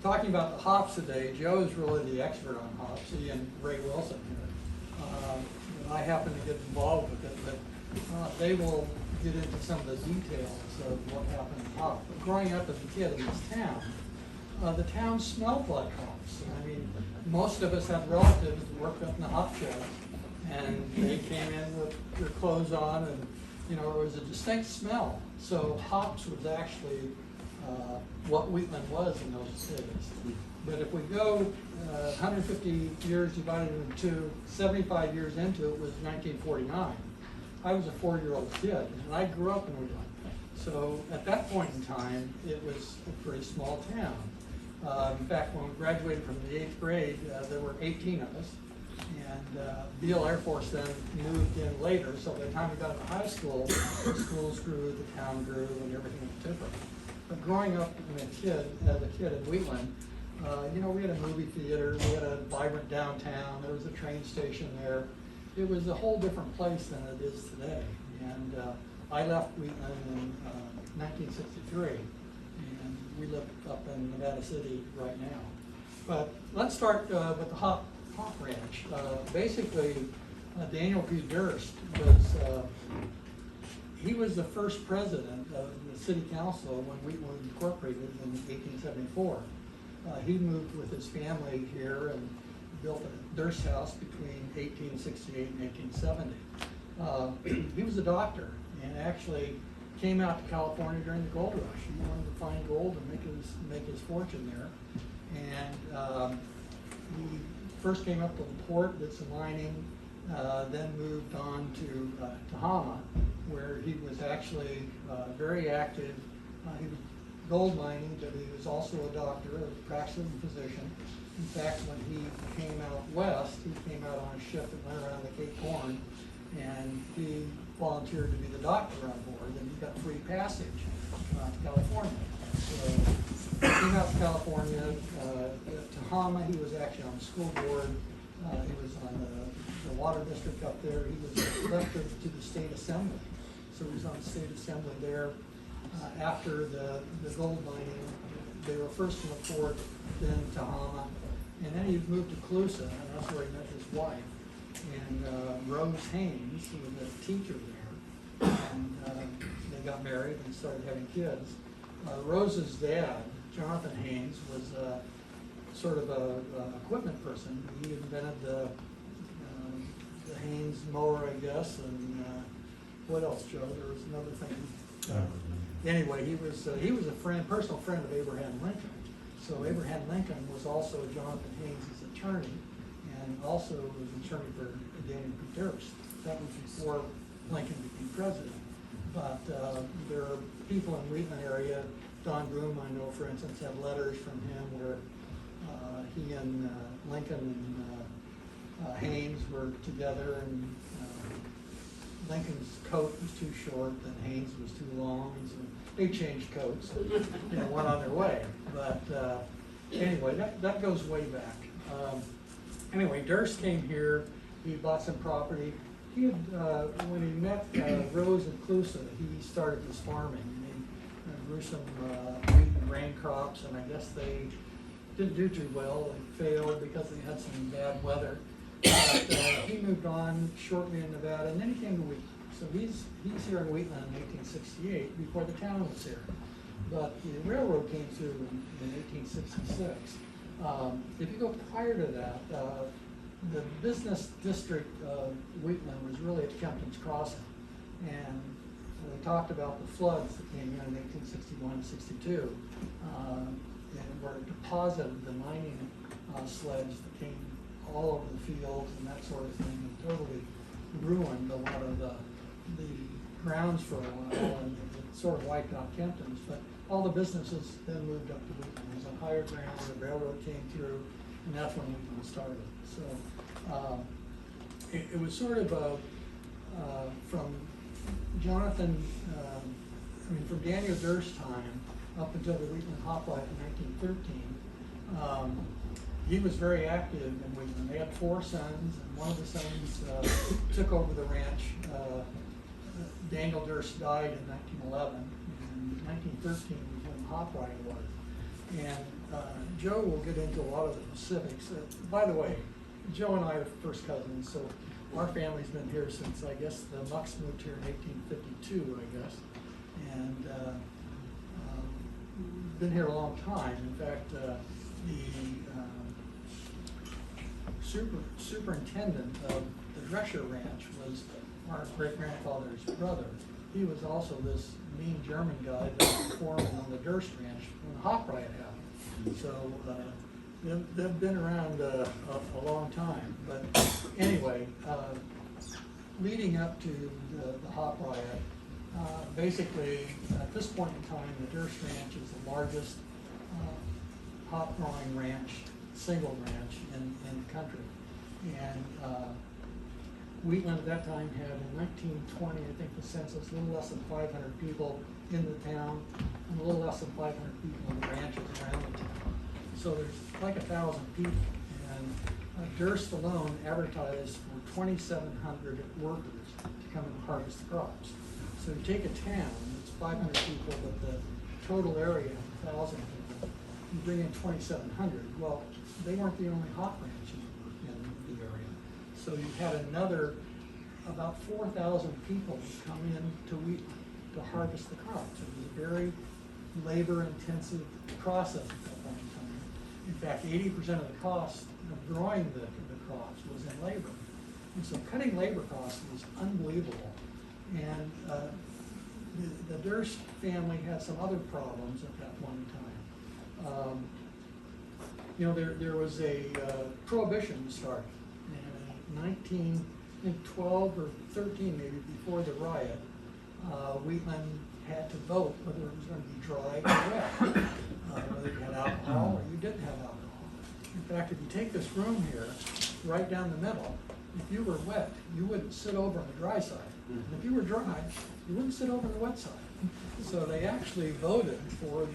talking about the hops today, Joe is really the expert on hops, he and Ray Wilson here. I happen to get involved with it, but they will get into some of the details of what happened in hops. But growing up as a kid in this town, the town smelled like hops. I mean, most of us had relatives that worked up in the hop shed, and they came in with their clothes on, and there was a distinct smell. So hops was actually what Wheatland was in those days. But if we go 150 years divided into 2, 75 years into it was 1949. I was a 4-year-old kid, and I grew up in Wheatland. So at that point in time, it was a pretty small town. In fact, when we graduated from the 8th grade, there were 18 of us. And Beale Air Force then moved in later, so by the time we got to high school, the schools grew, the town grew, and everything was different. But growing up as a kid in Wheatland, we had a movie theater, we had a vibrant downtown, there was a train station there. It was a whole different place than it is today. And I left Wheatland in 1963, and we live up in Nevada City right now. But let's start with the hop ranch. Basically, Daniel P. Durst he was the first president of the city council when Wheatland incorporated in 1874. He moved with his family here and built a Durst house between 1868 and 1870. He was a doctor and actually came out to California during the gold rush. He wanted to find gold and make his fortune there. And he first came up to the port, did some mining, then moved on to Tahoma, where he was actually very active. He was gold mining, but he was also a doctor, a practicing physician. In fact, when he came out west, he came out on a ship that went around the Cape Horn, and he volunteered to be the doctor on board, and he got free passage to California. So he came out to California. Tahoma, he was actually on the school board. He was on the water district up there. He was elected to the state assembly. So he was on the state assembly there. After the gold mining They were first in LaPorte, then Tahoma, and then he moved to Colusa, and that's where he met his wife. And Rose Haynes, who was a teacher there, and they got married and started having kids. Rose's dad, Jonathan Haynes, was sort of a equipment person. He invented the Haynes mower, I guess, and what else, Joe? There was another thing. Anyway, he was a friend, personal friend of Abraham Lincoln. So Abraham Lincoln was also Jonathan Haynes' attorney, and also was attorney for Daniel P. Durst. That was before Lincoln became president. But there are people in Wheatland area. Don Broom, I know, for instance, have letters from him where he and Lincoln and Haynes were together, and Lincoln's coat was too short, and Haynes was too long, and so they changed coats and went on their way. But anyway, that goes way back. Anyway, Durst came here. He bought some property. He had, when he met Rose and Colusa, he started this farming. And he grew some wheat and grain crops, and I guess they didn't do too well. They failed because they had some bad weather. But he moved on shortly in Nevada, and then he came to Wheatland. So he's here in Wheatland in 1868, before the town was here. But the railroad came through in 1866. If you go prior to that, the business district of Wheatland was really at Kempton's Crossing. And we talked about the floods that came in 1861 and 62, and where it deposited the mining sledge that came all over the fields and that sort of thing, and totally ruined a lot of the grounds for a while, and it sort of wiped out Kempton's. But all the businesses then moved up to Wheatland. It was a higher ground, the railroad came through, and that's when Wheatland started. So it was sort of from Jonathan, from Daniel Durst's time up until the Wheatland Hoplite in 1913. He was very active in Wheatland. They had 4 sons, and one of the sons took over the ranch. Daniel Durst died in 1911, and 1913 was when Hoplite was. And Joe will get into a lot of the specifics. By the way, Joe and I are first cousins, so our family's been here since, I guess, the Mucks moved here in 1852, I guess. And been here a long time. In fact, the superintendent of the Drescher Ranch was our great-grandfather's brother. He was also this mean German guy that was foreman on the Durst Ranch when the Hop Riot happened. So they've been around a long time. But anyway, leading up to the Hop Riot, basically at this point in time, the Durst Ranch is the largest hop growing ranch, single ranch in the country. And Wheatland at that time had, in 1920, I think the census, a little less than 500 people in the town, and a little less than 500 people in the ranches around the town. So there's like 1,000 people. And Durst alone advertised for 2,700 workers to come and harvest the crops. So you take a town that's 500 people, but the total area, 1,000 people, you bring in 2,700. Well, they weren't the only hop ranch in the area. So you had another, about 4,000 people come in to Wheatland to harvest the crops. It was a very labor-intensive process at that point in time. In fact, 80% of the cost of growing the crops was in labor. And so cutting labor costs was unbelievable. And the Durst family had some other problems at that point in time. There was a prohibition started in 1912 or 13, maybe before the riot. Wheatland had to vote whether it was going to be dry or wet, whether you had alcohol or you didn't have alcohol. In fact, if you take this room here, right down the middle, if you were wet, you wouldn't sit over on the dry side. And if you were dry, you wouldn't sit over on the wet side. So they actually voted for,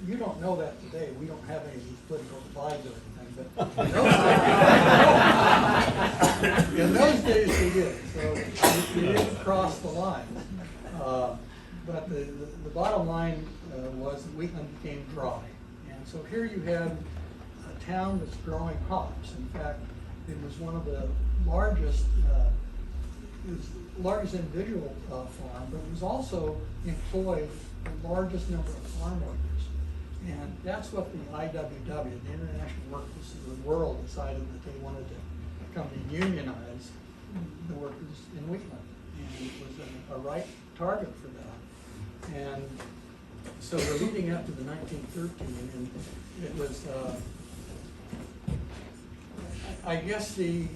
you don't know that today, we don't have any of these political divides or anything, but in those days they did, so you didn't cross the line. But the bottom line was that Wheatland became dry. And so here you had a town that's growing hops. In fact, it was one of the largest, it was the largest individual farm, but it was also employed the largest number of farm workers. And that's what the IWW, the International Workers of the World, decided that they wanted to come to unionize the workers in Wheatland. And it was a right target for that. And so we're leading up to the 1913, and it was, I guess the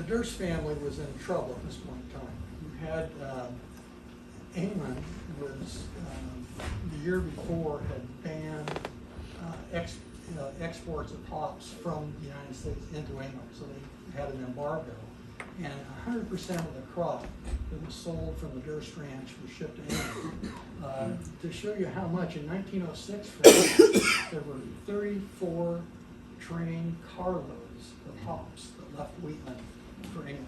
Durst family was in trouble at this point in time. You had England was the year before had banned exports of hops from the United States into England, so they had an embargo. And 100% of the crop that was sold from the Durst Ranch was shipped to England. To show you how much, in 1906, there were 34 train carloads of hops that left Wheatland for England.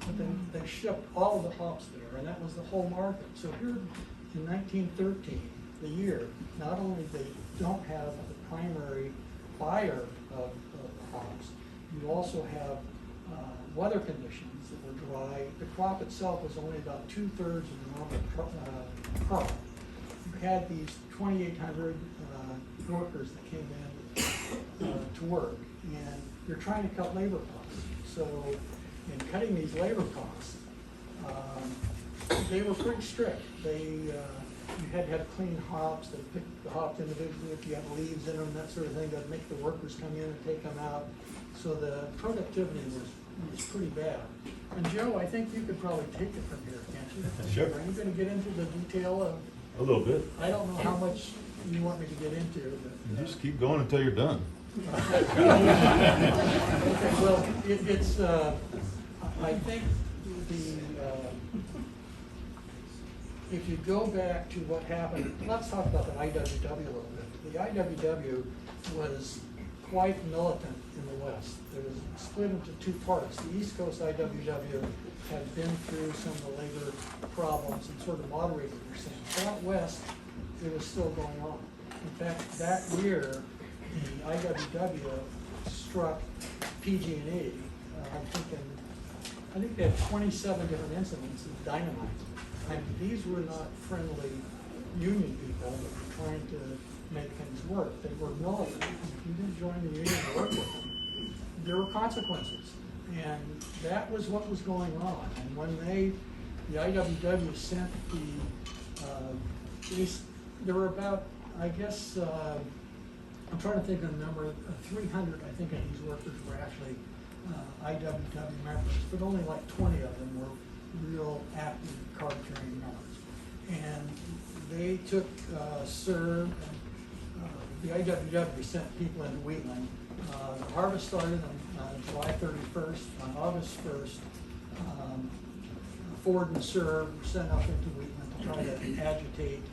But they shipped all of the hops there, and that was the whole market. So here in 1913, the year, not only they don't have the primary buyer of the hops, you also have weather conditions that were dry. The crop itself was only about 2/3 of the normal crop. You had these 2,800 workers that came in to work, and you're trying to cut labor costs. So in cutting these labor costs, they were pretty strict. You had to have clean hops. They picked the hops individually. If you had leaves in them, that sort of thing, they'd make the workers come in and take them out. So the productivity was pretty bad. And Joe, I think you could probably take it from here, can't you? Sure. Are you going to get into the detail of? A little bit. I don't know how much you want me to get into, but. You just keep going until you're done. Okay, well, it's, I think if you go back to what happened, let's talk about the IWW a little bit. The IWW was quite militant in the West. It was split into two parts. The East Coast IWW had been through some of the labor problems and sort of moderated their stance. Out West, it was still going on. In fact, that year, the IWW struck PG&E. I think they had 27 different incidents of dynamite. I mean, these were not friendly union people that were trying to make things work. They were militant. If you didn't join the union or work with them, there were consequences. And that was what was going on. And when the IWW sent there were about, I guess, I'm trying to think of the number, 300, I think, of these workers were actually IWW members, but only like 20 of them were real active card-carrying members. And they took serve, and the IWW sent people into Wheatland. The harvest started on July 31st. On August 1st, Ford and Serve were sent up into Wheatland to try to agitate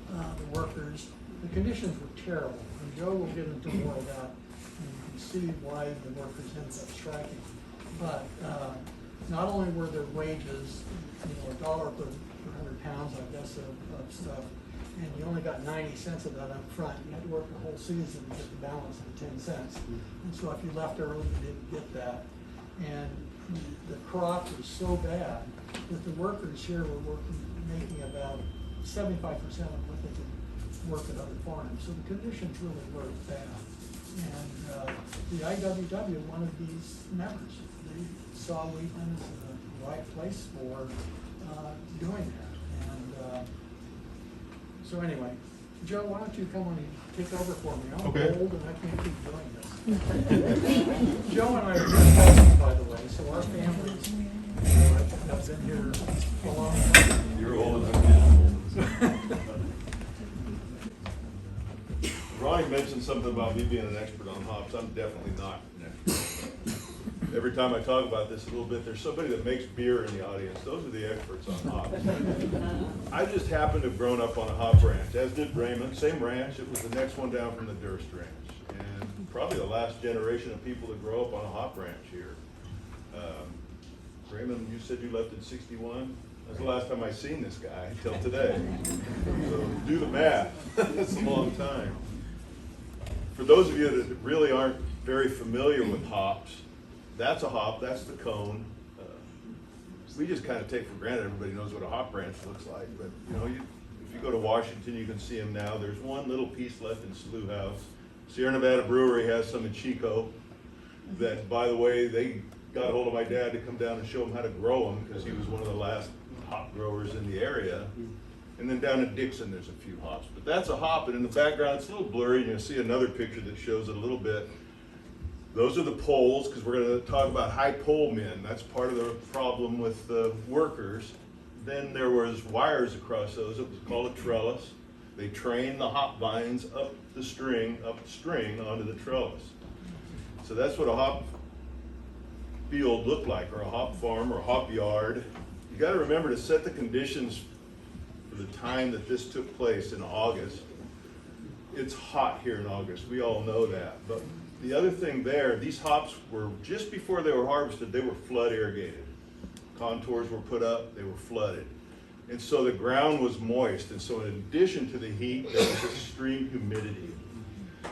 the workers. The conditions were terrible, and Joe will get into more of that, and you can see why the workers ended up striking. But not only were their wages, $1 per 100 pounds, I guess, of stuff, and you only got 90 cents of that up front. You had to work the whole season to get the balance of 10 cents. And so if you left early, you didn't get that. And the crop was so bad that the workers here were making about 75% of what they could work at other farms. So the conditions really were bad. And the IWW wanted these members. They saw Wheatland as the right place for doing that. And so anyway, Joe, why don't you come on and take over for me? I'm Okay. old and I can't keep doing this. Joe and I are good cousins, by the way, so our families have been here a long time. You're old enough. Ronnie mentioned something about me being an expert on hops. I'm definitely not an expert. Every time I talk about this a little bit, there's somebody that makes beer in the audience. Those are the experts on hops. I just happened to have grown up on a hop ranch, as did Raymond. Same ranch. It was the next one down from the Durst Ranch. And probably the last generation of people to grow up on a hop ranch here. Raymond, you said you left in '61? That's the last time I seen this guy until today. So do the math. That's a long time. For those of you that really aren't very familiar with hops, that's a hop, that's the cone. We just kind of take for granted everybody knows what a hop branch looks like, but you know, if you go to Washington, you can see them now. There's one little piece left in Slough House. Sierra Nevada Brewery has some in Chico that, by the way, they got a hold of my dad to come down and show him how to grow them because he was one of the last hop growers in the area. And then down in Dixon, there's a few hops. But that's a hop, and in the background, it's a little blurry, and you'll see another picture that shows it a little bit. Those are the poles, because we're going to talk about high pole men. That's part of the problem with the workers. Then there was wires across those. It was called a trellis. They trained the hop vines up the string onto the trellis. So that's what a hop field looked like, or a hop farm, or a hop yard. You got to remember to set the conditions for the time that this took place in August. It's hot here in August. We all know that. But the other thing there, these hops were, just before they were harvested, they were flood irrigated. Contours were put up, they were flooded. And so the ground was moist, and so in addition to the heat, there was extreme humidity.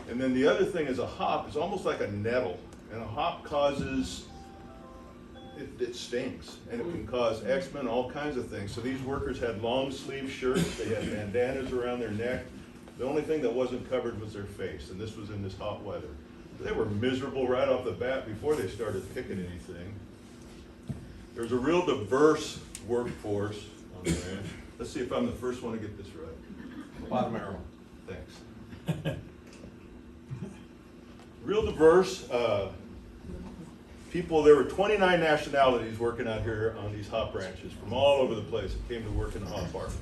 And then the other thing is a hop is almost like a nettle, and a hop causes, it stinks, and it can cause eczema, all kinds of things. So these workers had long sleeve shirts, they had bandanas around their neck. The only thing that wasn't covered was their face, and this was in this hot weather. They were miserable right off the bat before they started picking anything. There's a real diverse workforce on the ranch. Let's see if I'm the first one to get this right. Bottom arrow. Thanks. Real diverse people. There were 29 nationalities working out here on these hop ranches from all over the place that came to work in the hop harvest.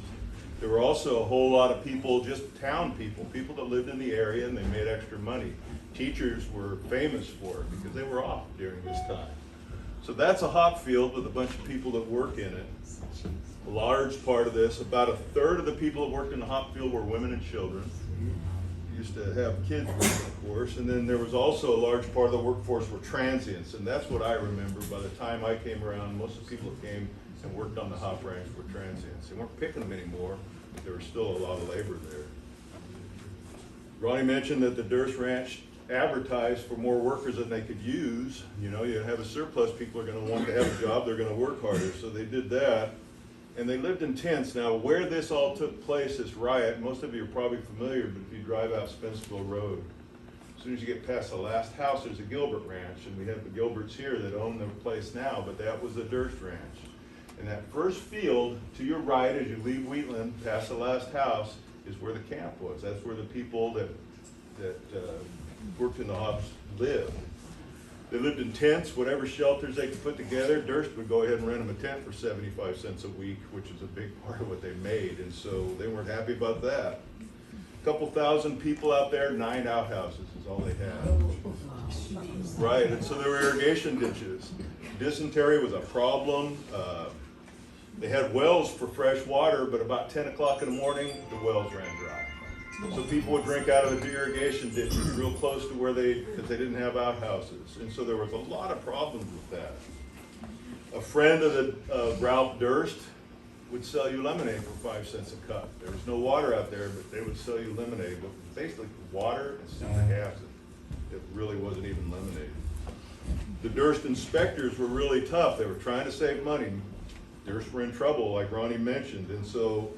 There were also a whole lot of people, just town people, people that lived in the area and they made extra money. Teachers were famous for it because they were off during this time. So that's a hop field with a bunch of people that work in it. A large part of this, about a third of the people that worked in the hop field were women and children. Used to have kids working, of course, and then there was also a large part of the workforce were transients, and that's what I remember. By the time I came around, most of the people that came and worked on the hop ranch were transients. They weren't picking them anymore, but there was still a lot of labor there. Ronnie mentioned that the Durst Ranch advertised for more workers than they could use. You know, you have a surplus, people are going to want to have a job, they're going to work harder, so they did that. And they lived in tents. Now, where this all took place, this riot, most of you are probably familiar, but if you drive out Spenceville Road, as soon as you get past the last house, there's a Gilbert Ranch, and we have the Gilberts here that own the place now, but that was the Durst Ranch. And that first field to your right, as you leave Wheatland, past the last house, is where the camp was. That's where the people that worked in the hops lived. They lived in tents, whatever shelters they could put together. Durst would go ahead and rent them a tent for 75 cents a week, which is a big part of what they made, and so they weren't happy about that. A couple thousand people out there, 9 outhouses is all they had. Right, and so there were irrigation ditches. Dysentery was a problem. They had wells for fresh water, but about 10 o'clock in the morning, the wells ran dry. So people would drink out of the irrigation ditches real close to where because they didn't have outhouses. And so there was a lot of problems with that. A friend of Ralph Durst would sell you lemonade for 5 cents a cup. There was no water out there, but they would sell you lemonade with basically water and citric acid. It really wasn't even lemonade. The Durst inspectors were really tough. They were trying to save money. Durst were in trouble, like Ronnie mentioned, and so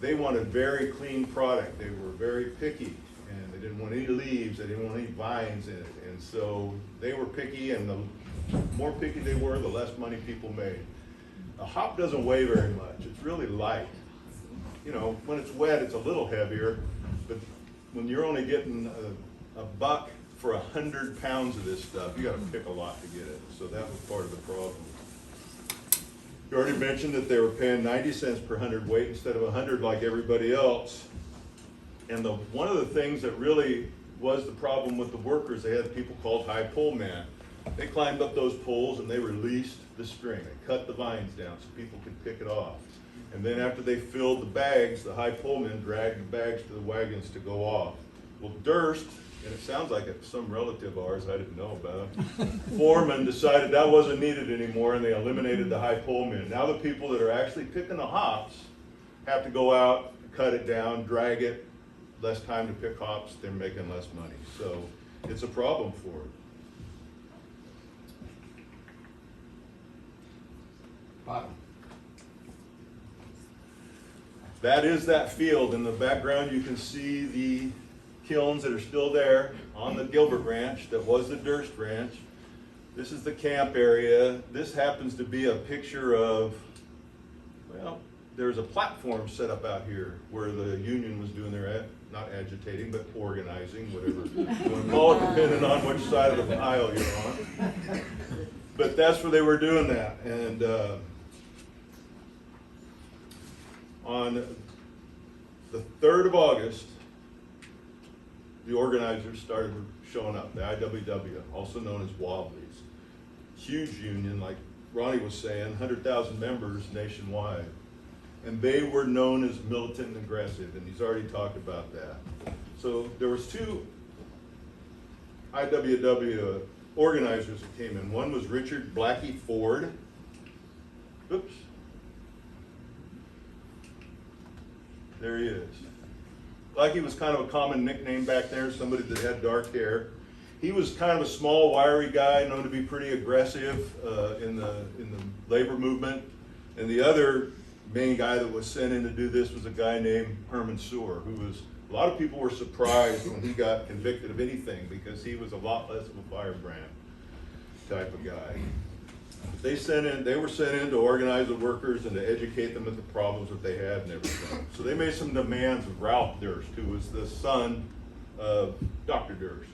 they wanted very clean product. They were very picky, and they didn't want any leaves, they didn't want any vines in it. And so they were picky, and the more picky they were, the less money people made. A hop doesn't weigh very much. It's really light. You know, when it's wet, it's a little heavier, but when you're only getting a buck for 100 pounds of this stuff, you gotta pick a lot to get it. So that was part of the problem. You already mentioned that they were paying 90 cents per hundredweight instead of 100 like everybody else. And one of the things that really was the problem with the workers, they had people called high pole men. They climbed up those poles and they released the string. They cut the vines down so people could pick it off. And then after they filled the bags, the high pole men dragged the bags to the wagons to go off. Well, Durst, and it sounds like some relative of ours I didn't know about, foreman decided that wasn't needed anymore, and they eliminated the high pole men. Now the people that are actually picking the hops have to go out, cut it down, drag it less time to pick hops, they're making less money. So it's a problem for it. Bottom. That is that field. In the background, you can see the kilns that are still there on the Gilbert Ranch that was the Durst Ranch. This is the camp area. This happens to be a picture of, well, there's a platform set up out here where the union was doing their, not agitating, but organizing, whatever you want to call it, depending on which side of the aisle you're on. But that's where they were doing that. And on the 3rd of August, the organizers started showing up, the IWW, also known as Wobblies. Huge union, like Ronnie was saying, 100,000 members nationwide. And they were known as militant and aggressive, and he's already talked about that. So there was 2 IWW organizers that came in. One was Richard Blackie Ford. Oops. There he is. Blackie was kind of a common nickname back there, somebody that had dark hair. He was kind of a small, wiry guy, known to be pretty aggressive in the labor movement. And the other main guy that was sent in to do this was a guy named Herman Sewer, who was, a lot of people were surprised when he got convicted of anything because he was a lot less of a firebrand type of guy. They were sent in to organize the workers and to educate them of the problems that they had and everything. So they made some demands of Ralph Durst, who was the son of Dr. Durst.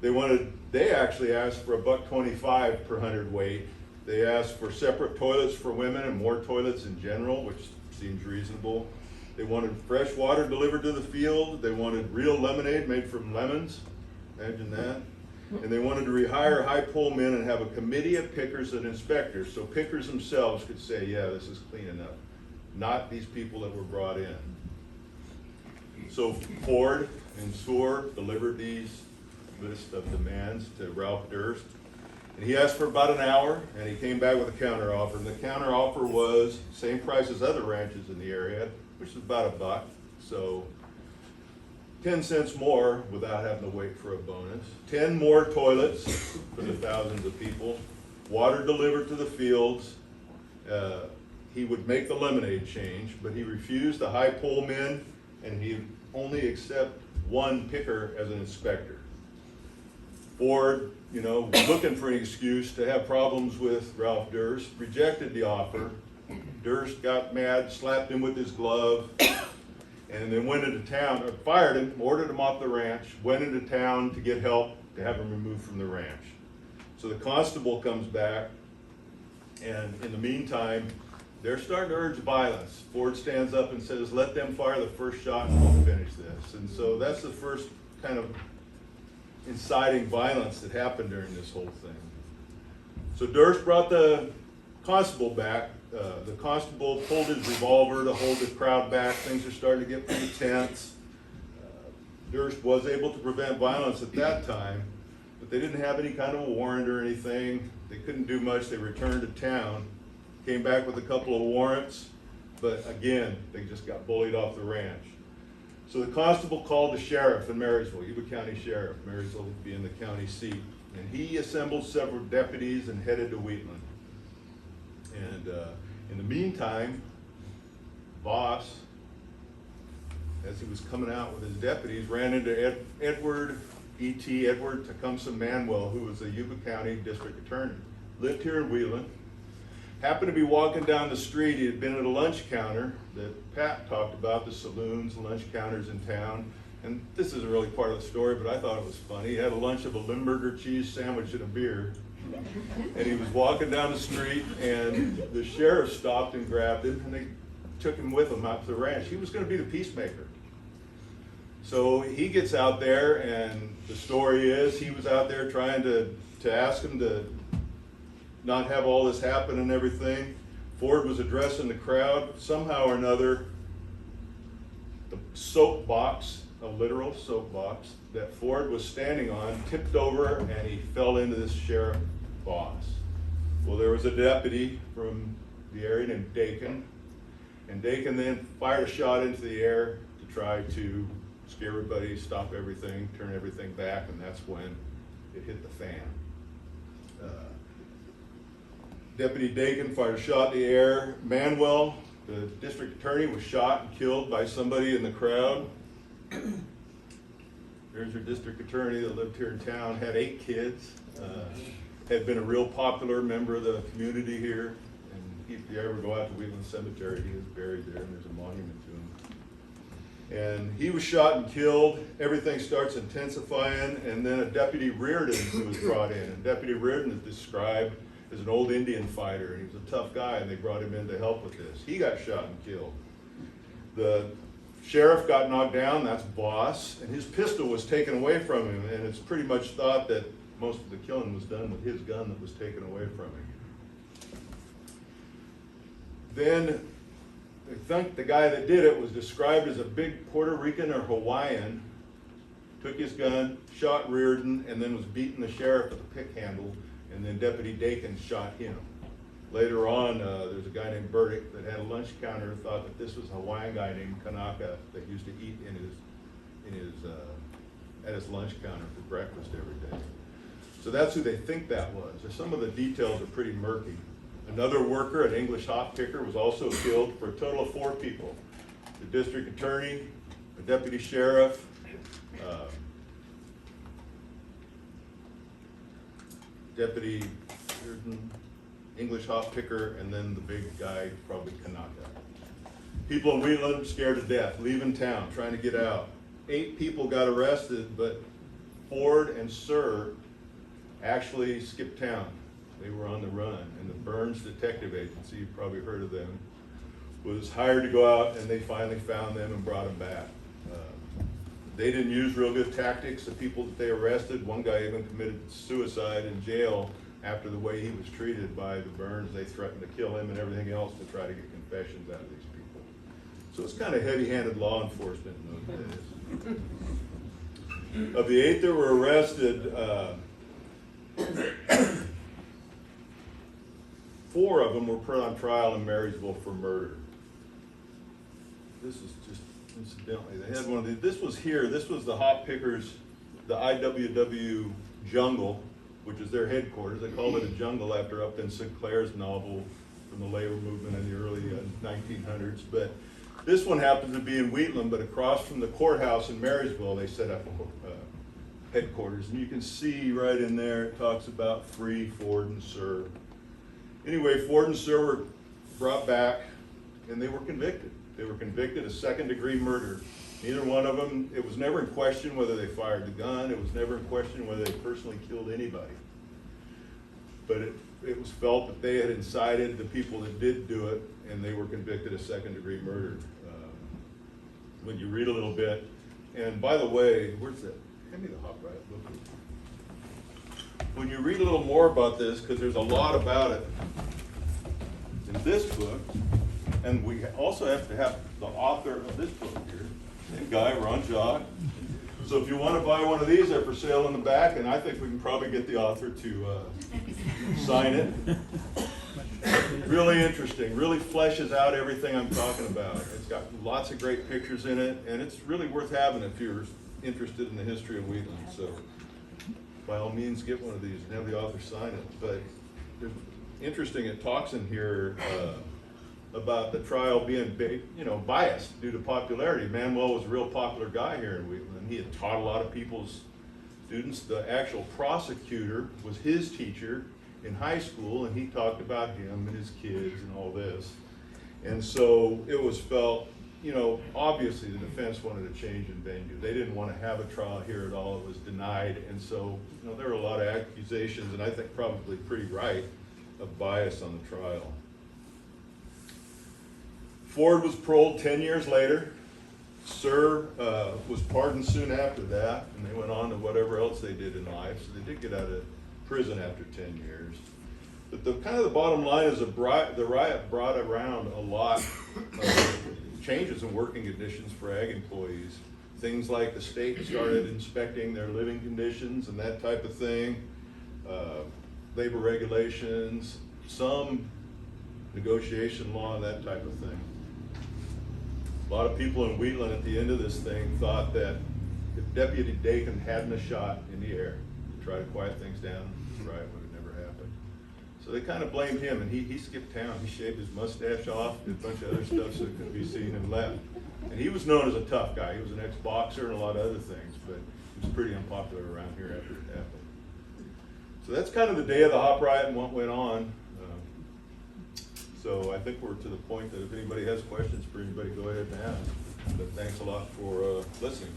They actually asked for $1.25 per hundredweight. They asked for separate toilets for women and more toilets in general, which seems reasonable. They wanted fresh water delivered to the field. They wanted real lemonade made from lemons. Imagine that. And they wanted to rehire high pole men and have a committee of pickers and inspectors, so pickers themselves could say, yeah, this is clean enough, not these people that were brought in. So Ford and Sewer delivered these list of demands to Ralph Durst, and he asked for about an hour, and he came back with a counteroffer, and the counteroffer was same price as other ranches in the area, which is about $1. So 10 cents more without having to wait for a bonus. 10 more toilets for the thousands of people. Water delivered to the fields. He would make the lemonade change, but he refused the high pole men, and he only accept one picker as an inspector. Ford, looking for an excuse to have problems with Ralph Durst, rejected the offer. Durst got mad, slapped him with his glove, and then went into town, fired him, ordered him off the ranch, went into town to get help to have him removed from the ranch. So the constable comes back, and in the meantime, they're starting to urge violence. Ford stands up and says, let them fire the first shot and we'll finish this. And so that's the first kind of inciting violence that happened during this whole thing. So Durst brought the constable back. The constable pulled his revolver to hold the crowd back. Things are starting to get pretty tense. Durst was able to prevent violence at that time, but they didn't have any kind of a warrant or anything. They couldn't do much. They returned to town, came back with a couple of warrants, but again, they just got bullied off the ranch. So the constable called the sheriff in Marysville, Yuba County Sheriff, Marysville being the county seat, and he assembled several deputies and headed to Wheatland. And in the meantime, Voss, as he was coming out with his deputies, ran into Edward Tecumseh Manuel, who was the Yuba County District Attorney. Lived here in Wheatland. Happened to be walking down the street. He had been at a lunch counter that Pat talked about, the saloons, lunch counters in town. And this isn't really part of the story, but I thought it was funny. He had a lunch of a Limburger cheese sandwich and a beer. And he was walking down the street, and the sheriff stopped and grabbed him, and they took him with them out to the ranch. He was going to be the peacemaker. So he gets out there, and the story is he was out there trying to ask him to not have all this happen and everything. Ford was addressing the crowd. Somehow or another, the soapbox, a literal soapbox, that Ford was standing on tipped over, and he fell into this Sheriff Voss. Well, there was a deputy from the area named Dakin, and Dakin then fired a shot into the air to try to scare everybody, stop everything, turn everything back, and that's when it hit the fan. Deputy Dakin fired a shot in the air. Manuel, the district attorney, was shot and killed by somebody in the crowd. There's your district attorney that lived here in town, had 8 kids, had been a real popular member of the community here. And if you ever go out to Wheatland Cemetery, he is buried there, and there's a monument to him. And he was shot and killed. Everything starts intensifying, and then a Deputy Reardon was brought in. And Deputy Reardon is described as an old Indian fighter, and he was a tough guy, and they brought him in to help with this. He got shot and killed. The sheriff got knocked down, that's Boss, and his pistol was taken away from him, and it's pretty much thought that most of the killing was done with his gun that was taken away from him. Then, I think the guy that did it was described as a big Puerto Rican or Hawaiian, took his gun, shot Reardon, and then was beating the sheriff with a pick handle, and then Deputy Dakin shot him. Later on, there's a guy named Burdick that had a lunch counter, thought that this was a Hawaiian guy named Kanaka that used to eat at his lunch counter for breakfast every day. So that's who they think that was. Some of the details are pretty murky. Another worker, an English hop picker, was also killed, for a total of 4 people. The district attorney, a deputy sheriff, deputy English hop picker, and then the big guy, probably Kanaka. People in Wheatland scared to death, leaving town, trying to get out. 8 people got arrested, but Ford and Sir actually skipped town. They were on the run, and the Burns Detective Agency, you've probably heard of them, was hired to go out, and they finally found them and brought them back. They didn't use real good tactics. The people that they arrested, one guy even committed suicide in jail after the way he was treated by the Burns. They threatened to kill him and everything else to try to get confessions out of these people. So it's kind of heavy-handed law enforcement in those days. Of the 8 that were arrested, 4 of them were put on trial in Marysville for murder. This is just incidentally, they had one of these. This was here. This was the hop pickers, the IWW Jungle, which is their headquarters. They called it a jungle after Upton Sinclair's novel from the labor movement in the early 1900s. But this one happens to be in Wheatland, but across from the courthouse in Marysville, they set up headquarters. And you can see right in there, it talks about Free, Ford, and Sir. Anyway, Ford and Sir were brought back, and they were convicted. They were convicted of second-degree murder. Neither one of them, it was never in question whether they fired the gun. It was never in question whether they personally killed anybody. But it was felt that they had incited the people that did do it, and they were convicted of second-degree murder. When you read a little bit, and by the way, where's that? Hand me the hop right book. When you read a little more about this, because there's a lot about it in this book, and we also have to have the author of this book here, same guy, Ron Jock. So if you want to buy one of these, they're for sale in the back, and I think we can probably get the author to sign it. Really interesting, really fleshes out everything I'm talking about. It's got lots of great pictures in it, and it's really worth having if you're interested in the history of Wheatland. So by all means, get one of these and have the author sign it. But interesting, it talks in here about the trial being biased due to popularity. Manuel was a real popular guy here in Wheatland. He had taught a lot of people's students. The actual prosecutor was his teacher in high school, and he talked about him and his kids and all this. And so it was felt, obviously the defense wanted a change in venue. They didn't want to have a trial here at all. It was denied. And so, there were a lot of accusations, and I think probably pretty right, of bias on the trial. Ford was paroled 10 years later. Sir was pardoned soon after that, and they went on to whatever else they did in life. So they did get out of prison after 10 years. But the bottom line is the riot brought around a lot of changes in working conditions for ag employees. Things like the state started inspecting their living conditions and that type of thing, labor regulations, some negotiation law and that type of thing. A lot of people in Wheatland at the end of this thing thought that if Deputy Dakin hadn't a shot in the air to try to quiet things down, this riot would have never happened. So they kind of blamed him, and he skipped town. He shaved his mustache off, did a bunch of other stuff so it couldn't be seen, and left. And he was known as a tough guy. He was an ex-boxer and a lot of other things, but he was pretty unpopular around here after it happened. So that's kind of the day of the hop riot and what went on. So I think we're to the point that if anybody has questions for anybody, go ahead and ask. But thanks a lot for listening.